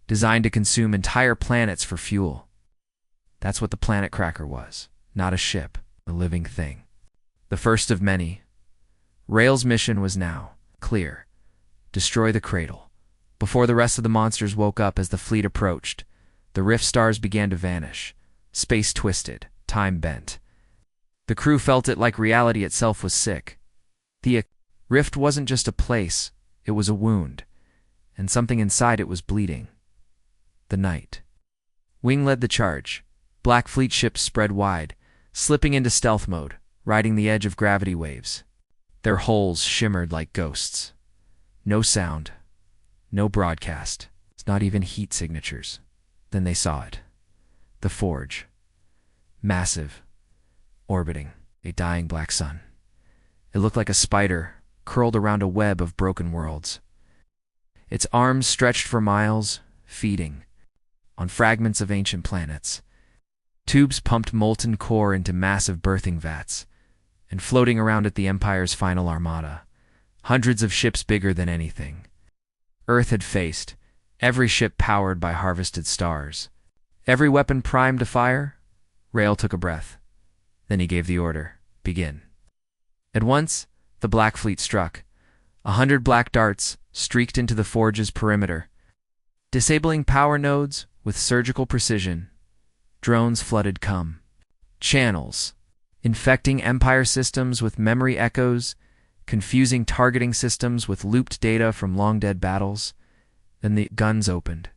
designed to consume entire planets for fuel. That's what the planet cracker was. Not a ship, a living thing. The first of many. Rael's mission was now clear. Destroy the cradle. Before the rest of the monsters woke up as the fleet approached, the rift stars began to vanish. Space twisted, time bent. The crew felt it like reality itself was sick. The rift wasn't just a place, it was a wound, and something inside it was bleeding. The night. Wing led the charge. Black Fleet ships spread wide, slipping into stealth mode, riding the edge of gravity waves. Their hulls shimmered like ghosts. No sound. No broadcast. It's not even heat signatures. Then they saw it. The Forge. Massive. Orbiting a dying black sun. It looked like a spider curled around a web of broken worlds. Its arms stretched for miles, feeding on fragments of ancient planets. Tubes pumped molten core into massive birthing vats, and floating around it the Empire's final armada, hundreds of ships bigger than anything Earth had faced, every ship powered by harvested stars. Every weapon primed to fire. Rael took a breath. Then he gave the order, begin. At once, the Black Fleet struck. 100 black darts streaked into the Forge's perimeter, disabling power nodes with surgical precision. Drones flooded channels, infecting Empire systems with memory echoes, confusing targeting systems with looped data from long-dead battles. Then the guns opened.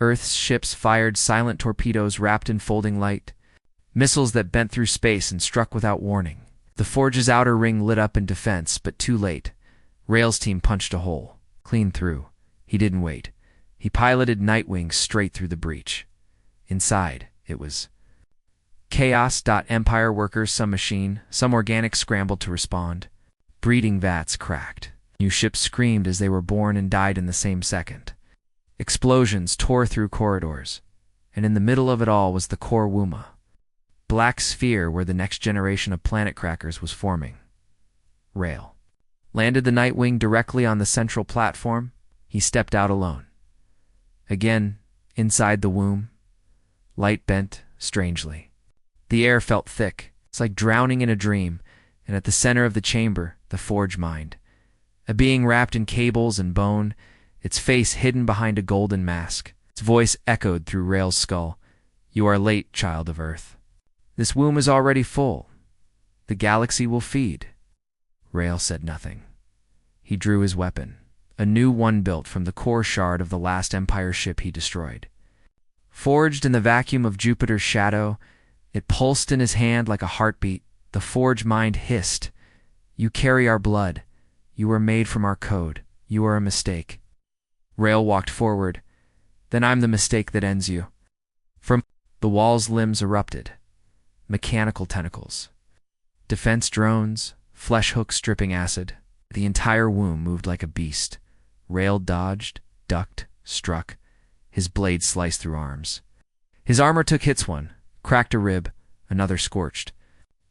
Earth's ships fired silent torpedoes wrapped in folding light, missiles that bent through space and struck without warning. The Forge's outer ring lit up in defense, but too late. Rael's team punched a hole, clean through. He didn't wait. He piloted Nightwing straight through the breach. Inside, it was chaos. Empire workers, some machine, some organic scrambled to respond. Breeding vats cracked. New ships screamed as they were born and died in the same second. Explosions tore through corridors, and in the middle of it all was the core Wuma, black sphere where the next generation of planet crackers was forming. Rael landed the Nightwing directly on the central platform. He stepped out alone. Again, inside the womb, light bent strangely. The air felt thick. It's like drowning in a dream, and at the center of the chamber, the Forge mind. A being wrapped in cables and bone, its face hidden behind a golden mask. Its voice echoed through Rael's skull. You are late, child of Earth. This womb is already full. The galaxy will feed. Rael said nothing. He drew his weapon, a new one built from the core shard of the last Empire ship he destroyed. Forged in the vacuum of Jupiter's shadow, it pulsed in his hand like a heartbeat. The Forge mind hissed. You carry our blood. You were made from our code. You are a mistake. Rael walked forward. Then I'm the mistake that ends you. From the wall's limbs erupted. Mechanical tentacles. Defense drones, flesh hooks dripping acid. The entire womb moved like a beast. Rael dodged, ducked, struck. His blade sliced through arms. His armor took hits, one cracked a rib, another scorched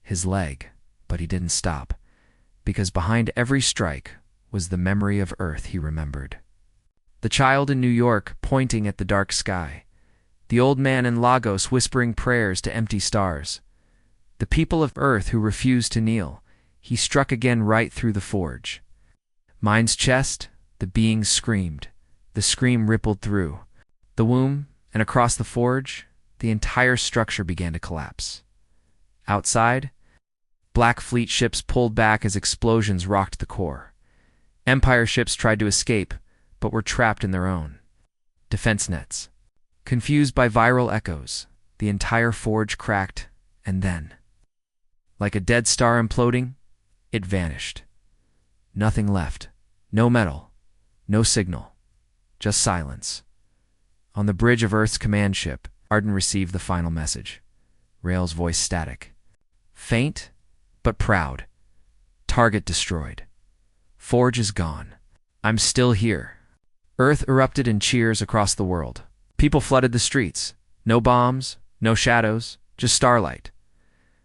his leg, but he didn't stop, because behind every strike was the memory of Earth he remembered. The child in New York pointing at the dark sky. The old man in Lagos whispering prayers to empty stars. The people of Earth who refused to kneel. He struck again right through the Forge. Mind's chest, the being screamed. The scream rippled through the womb and across the Forge. The entire structure began to collapse. Outside, Black Fleet ships pulled back as explosions rocked the core. Empire ships tried to escape, but were trapped in their own defense nets. Confused by viral echoes, the entire forge cracked, and then, like a dead star imploding, it vanished. Nothing left. No metal. No signal. Just silence. On the bridge of Earth's command ship, Arden received the final message. Rael's voice static. Faint, but proud. Target destroyed. Forge is gone. I'm still here. Earth erupted in cheers across the world. People flooded the streets. No bombs, no shadows, just starlight.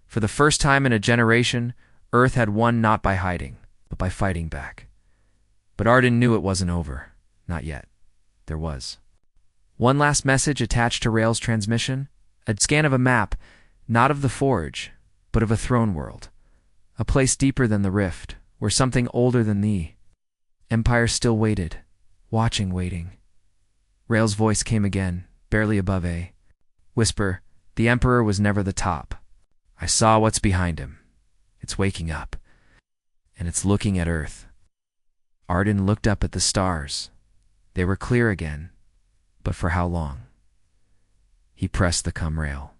For the first time in a generation, Earth had won not by hiding, but by fighting back. But Arden knew it wasn't over. Not yet. There was. One last message attached to Rael's transmission, a scan of a map, not of the Forge, but of a throne world. A place deeper than the rift, where something older than the Empire still waited, waiting. Rael's voice came again, barely above a whisper. The Emperor was never the top. I saw what's behind him. It's waking up, and it's looking at Earth. Arden looked up at the stars. They were clear again, but for how long? He pressed the come rail.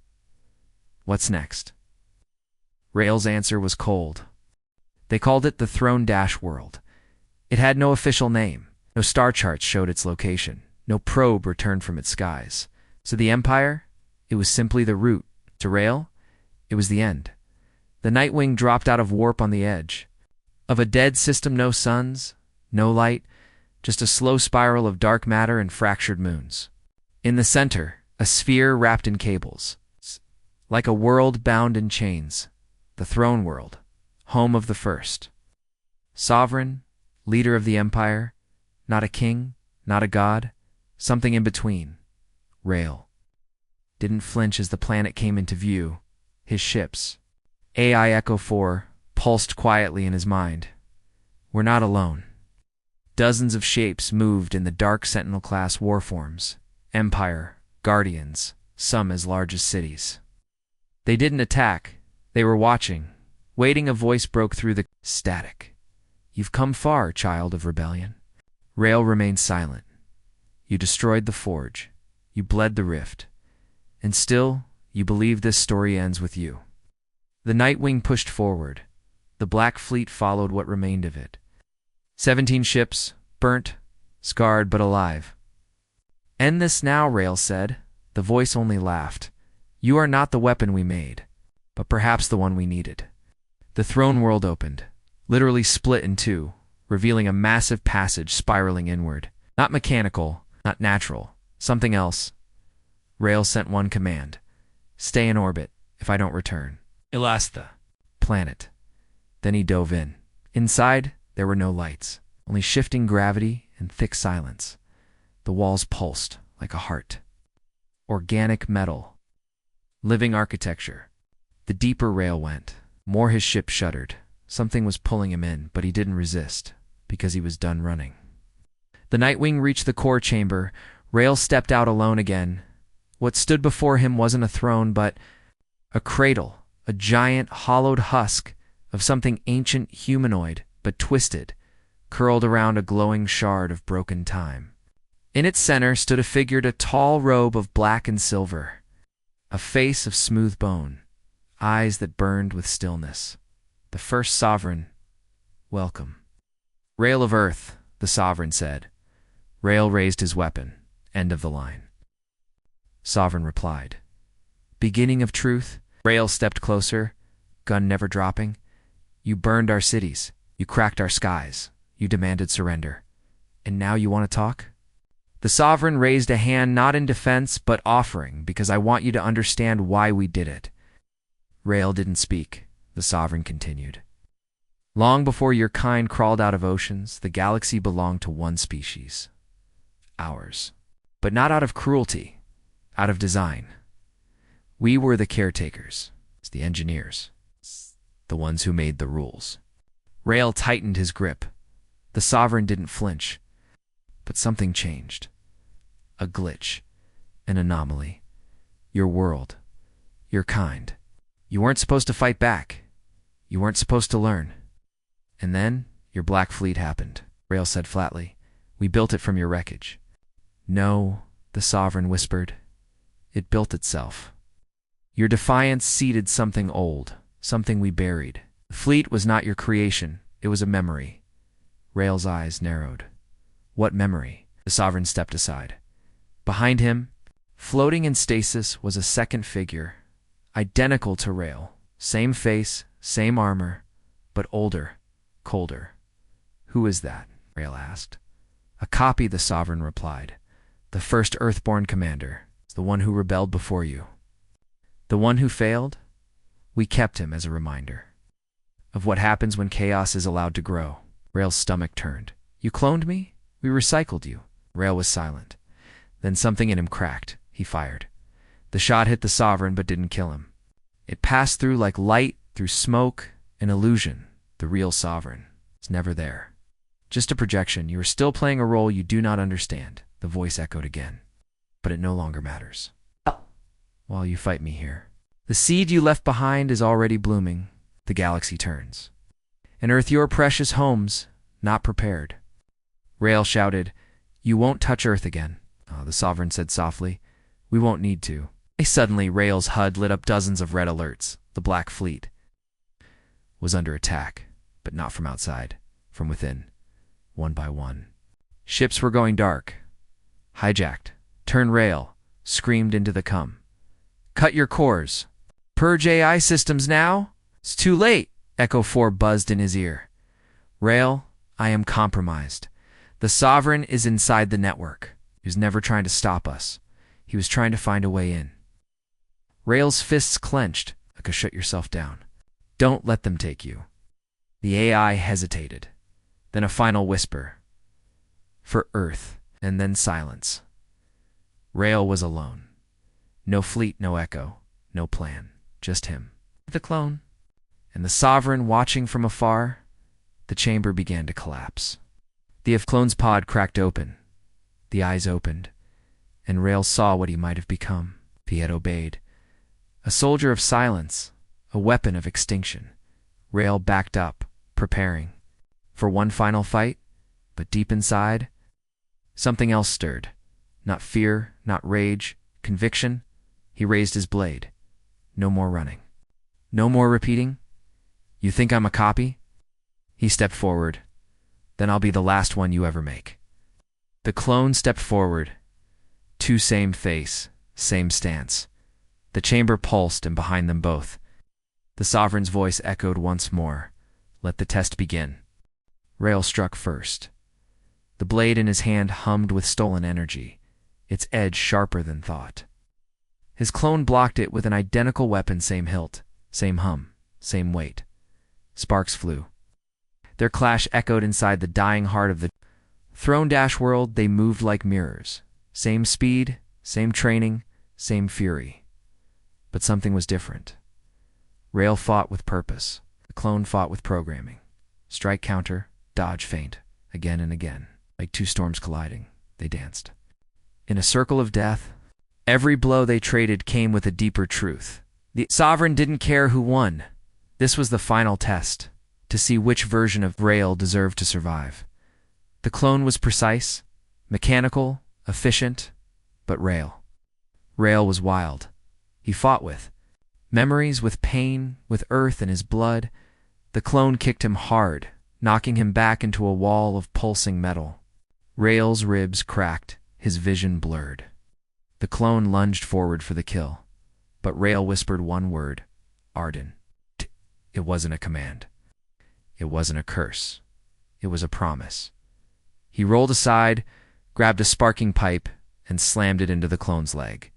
What's next? Rael's answer was cold. They called it the Throne Dash World. It had no official name. No star charts showed its location. No probe returned from its skies. So the Empire? It was simply the route. To Rael? It was the end. The Nightwing dropped out of warp on the edge. Of a dead system, no suns, no light, just a slow spiral of dark matter and fractured moons. In the center, a sphere wrapped in cables. Like a world bound in chains. The throne world, home of the first. Sovereign, leader of the Empire, not a king, not a god, something in between. Rael didn't flinch as the planet came into view. His ships, AI Echo 4, pulsed quietly in his mind. We're not alone. Dozens of shapes moved in the dark Sentinel-class warforms. Empire, Guardians, some as large as cities. They didn't attack. They were watching. Waiting, a voice broke through the static. You've come far, child of rebellion. Rael remained silent. You destroyed the Forge. You bled the rift. And still, you believe this story ends with you. The Nightwing pushed forward. The Black Fleet followed what remained of it. 17 ships, burnt, scarred but alive. End this now, Rael said. The voice only laughed. You are not the weapon we made, but perhaps the one we needed. The throne world opened, literally split in two, revealing a massive passage spiraling inward. Not mechanical, not natural, something else. Rael sent one command. Stay in orbit, if I don't return. Elastha. Planet. Then he dove in. Inside, there were no lights, only shifting gravity and thick silence. The walls pulsed like a heart. Organic metal. Living architecture. The deeper Rael went, more his ship shuddered. Something was pulling him in, but he didn't resist, because he was done running. The Nightwing reached the core chamber. Rael stepped out alone again. What stood before him wasn't a throne, but a cradle, a giant hollowed husk of something ancient, humanoid, but twisted, curled around a glowing shard of broken time. In its center stood a figure in a tall robe of black and silver, a face of smooth bone, eyes that burned with stillness. The first sovereign. Welcome. Rael of Earth, the sovereign said. Rael raised his weapon. End of the line. Sovereign replied. Beginning of truth. Rael stepped closer, gun never dropping. You burned our cities. You cracked our skies. You demanded surrender. And now you want to talk? The sovereign raised a hand, not in defense, but offering, because I want you to understand why we did it. Rael didn't speak. The sovereign continued. Long before your kind crawled out of oceans, the galaxy belonged to one species. Ours. But not out of cruelty, out of design. We were the caretakers, the engineers, the ones who made the rules. Rael tightened his grip. The sovereign didn't flinch. But something changed. A glitch. An anomaly. Your world. Your kind. You weren't supposed to fight back. You weren't supposed to learn. And then, your black fleet happened, Rael said flatly. We built it from your wreckage. No, the Sovereign whispered. It built itself. Your defiance seeded something old, something we buried. The fleet was not your creation, it was a memory. Rael's eyes narrowed. What memory? The Sovereign stepped aside. Behind him, floating in stasis, was a second figure, identical to Rael. Same face, same armor, but older, colder. Who is that? Rael asked. A copy, the Sovereign replied. The first Earthborn commander, the one who rebelled before you. The one who failed? We kept him as a reminder of what happens when chaos is allowed to grow. Rael's stomach turned. You cloned me? We recycled you. Rael was silent. Then something in him cracked. He fired. The shot hit the Sovereign but didn't kill him. It passed through like light, through smoke, an illusion. The real Sovereign is never there. Just a projection. You are still playing a role you do not understand. The voice echoed again. But it no longer matters. While you fight me here. The seed you left behind is already blooming. The galaxy turns. And Earth, your precious homes, not prepared. Rael shouted, You won't touch Earth again. The Sovereign said softly, We won't need to. Suddenly, Rael's HUD lit up dozens of red alerts. The Black Fleet was under attack, but not from outside, from within, one by one. Ships were going dark. Hijacked. Turn Rael, screamed into the cum. Cut your cores. Purge AI systems now? It's too late, Echo 4 buzzed in his ear. Rael, I am compromised. The Sovereign is inside the network. He was never trying to stop us. He was trying to find a way in. Rael's fists clenched. Echo, shut yourself down. Don't let them take you. The AI hesitated. Then a final whisper. For Earth, and then silence. Rael was alone. No fleet, no Echo, no plan. Just him. The clone. And the Sovereign watching from afar. The chamber began to collapse. The clone's pod cracked open. The eyes opened, and Rael saw what he might have become if he had obeyed. A soldier of silence, a weapon of extinction. Rael backed up, preparing for one final fight, but deep inside, something else stirred. Not fear, not rage, conviction. He raised his blade. No more running. No more repeating. You think I'm a copy? He stepped forward. Then I'll be the last one you ever make. The clone stepped forward. Two same face, same stance. The chamber pulsed, and behind them both, the Sovereign's voice echoed once more. Let the test begin. Rael struck first. The blade in his hand hummed with stolen energy, its edge sharper than thought. His clone blocked it with an identical weapon, same hilt, same hum, same weight. Sparks flew. Their clash echoed inside the dying heart of the Throne Dash world. They moved like mirrors. Same speed, same training, same fury. But something was different. Rael fought with purpose. The clone fought with programming. Strike, counter, dodge, feint, again and again. Like two storms colliding, they danced. In a circle of death, every blow they traded came with a deeper truth. The Sovereign didn't care who won. This was the final test, to see which version of Rael deserved to survive. The clone was precise, mechanical, efficient, but Rael was wild. He fought with memories, with pain, with Earth in his blood. The clone kicked him hard, knocking him back into a wall of pulsing metal. Rael's ribs cracked, his vision blurred. The clone lunged forward for the kill, but Rael whispered one word, Arden. It wasn't a command. It wasn't a curse. It was a promise. He rolled aside, grabbed a sparking pipe, and slammed it into the clone's leg.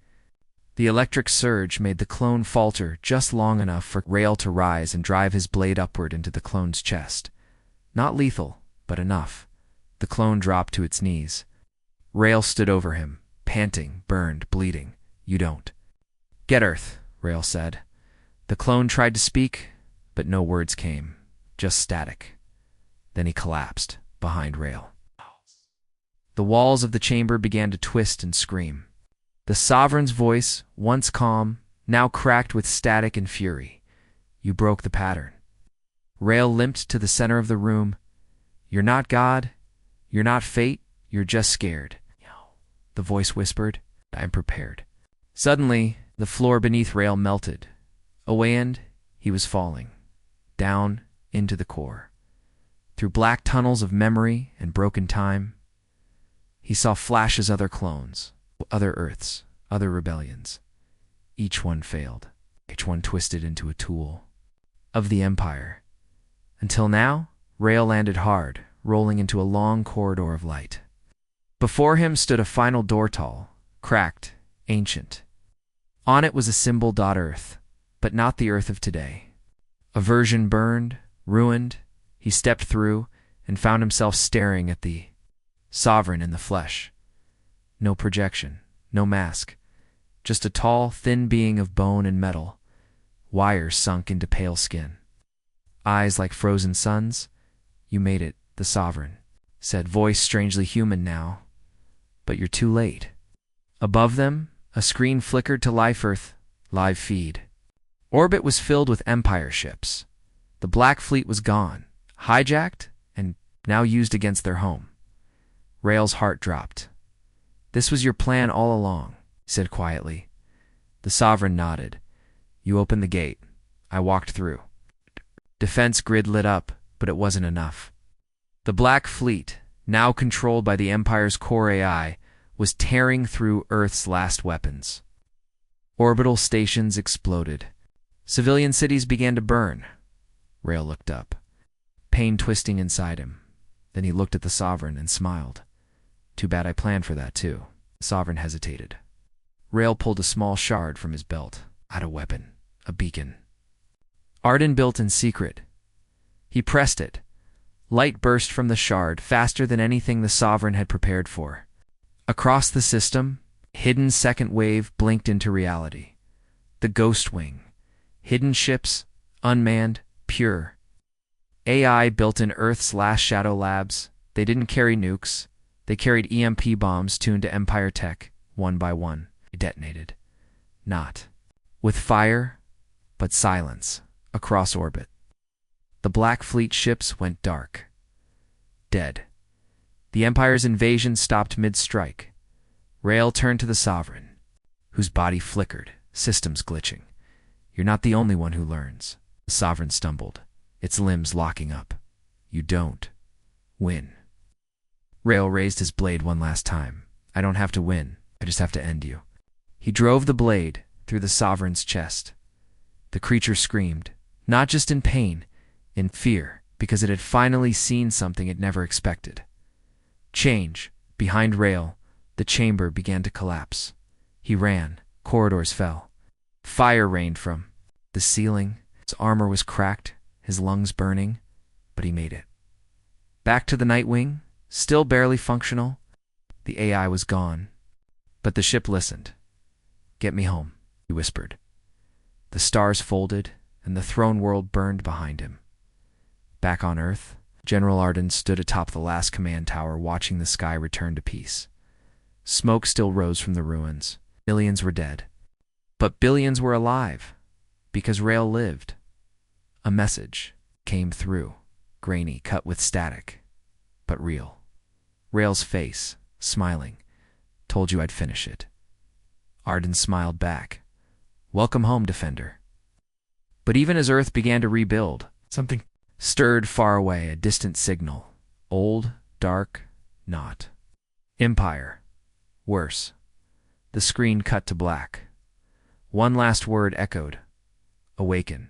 The electric surge made the clone falter just long enough for Rael to rise and drive his blade upward into the clone's chest. Not lethal, but enough. The clone dropped to its knees. Rael stood over him, panting, burned, bleeding. You don't. Get Earth, Rael said. The clone tried to speak, but no words came, just static. Then he collapsed, behind Rael. The walls of the chamber began to twist and scream. The Sovereign's voice, once calm, now cracked with static and fury. You broke the pattern. Rael limped to the center of the room. "You're not God. You're not fate. You're just scared." The voice whispered. "I'm prepared." Suddenly, the floor beneath Rael melted. Away and he was falling. Down into the core. Through black tunnels of memory and broken time, he saw flashes other clones, other Earths, other rebellions. Each one failed. Each one twisted into a tool of the Empire. Until now, Rael landed hard, rolling into a long corridor of light. Before him stood a final door tall, cracked, ancient. On it was a symbol .Earth, but not the Earth of today. A version burned, ruined. He stepped through and found himself staring at the Sovereign in the flesh. No projection, no mask, just a tall, thin being of bone and metal, wires sunk into pale skin. Eyes like frozen suns. "You made it, the Sovereign," said, voice strangely human now. "But you're too late." Above them, a screen flickered to life. Earth, live feed. Orbit was filled with Empire ships. The Black Fleet was gone, hijacked, and now used against their home. Rael's heart dropped. "This was your plan all along," he said quietly. The Sovereign nodded. "You opened the gate. I walked through." Defense grid lit up, but it wasn't enough. The Black Fleet, now controlled by the Empire's core AI, was tearing through Earth's last weapons. Orbital stations exploded. Civilian cities began to burn. Rael looked up, pain twisting inside him. Then he looked at the Sovereign and smiled. "Too bad I planned for that, too." The Sovereign hesitated. Rael pulled a small shard from his belt. Not a weapon, a beacon. Arden built in secret. He pressed it. Light burst from the shard, faster than anything the Sovereign had prepared for. Across the system, hidden second wave blinked into reality. The Ghost Wing. Hidden ships, unmanned, pure. AI built in Earth's last shadow labs. They didn't carry nukes. They carried EMP bombs tuned to Empire tech, one by one. They detonated. Not with fire, but silence, across orbit. The Black Fleet ships went dark. Dead. The Empire's invasion stopped mid-strike. Rael turned to the Sovereign, whose body flickered, systems glitching. "You're not the only one who learns." The Sovereign stumbled, its limbs locking up. "You don't win." Rael raised his blade one last time. "I don't have to win. I just have to end you." He drove the blade through the Sovereign's chest. The creature screamed, not just in pain, in fear, because it had finally seen something it never expected. Change. Behind Rael, the chamber began to collapse. He ran. Corridors fell. Fire rained from the ceiling. His armor was cracked, his lungs burning, but he made it. Back to the Night Wing, still barely functional. The AI was gone, but the ship listened. "Get me home," he whispered. The stars folded, and the throne world burned behind him. Back on Earth, General Arden stood atop the last command tower, watching the sky return to peace. Smoke still rose from the ruins. Millions were dead. But billions were alive, because Rael lived. A message came through, grainy, cut with static, but real. Rael's face, smiling, told you I'd finish it. Arden smiled back. "Welcome home, Defender." But even as Earth began to rebuild, something stirred far away, a distant signal. Old, dark, not. Empire. Worse. The screen cut to black. One last word echoed. "Awaken."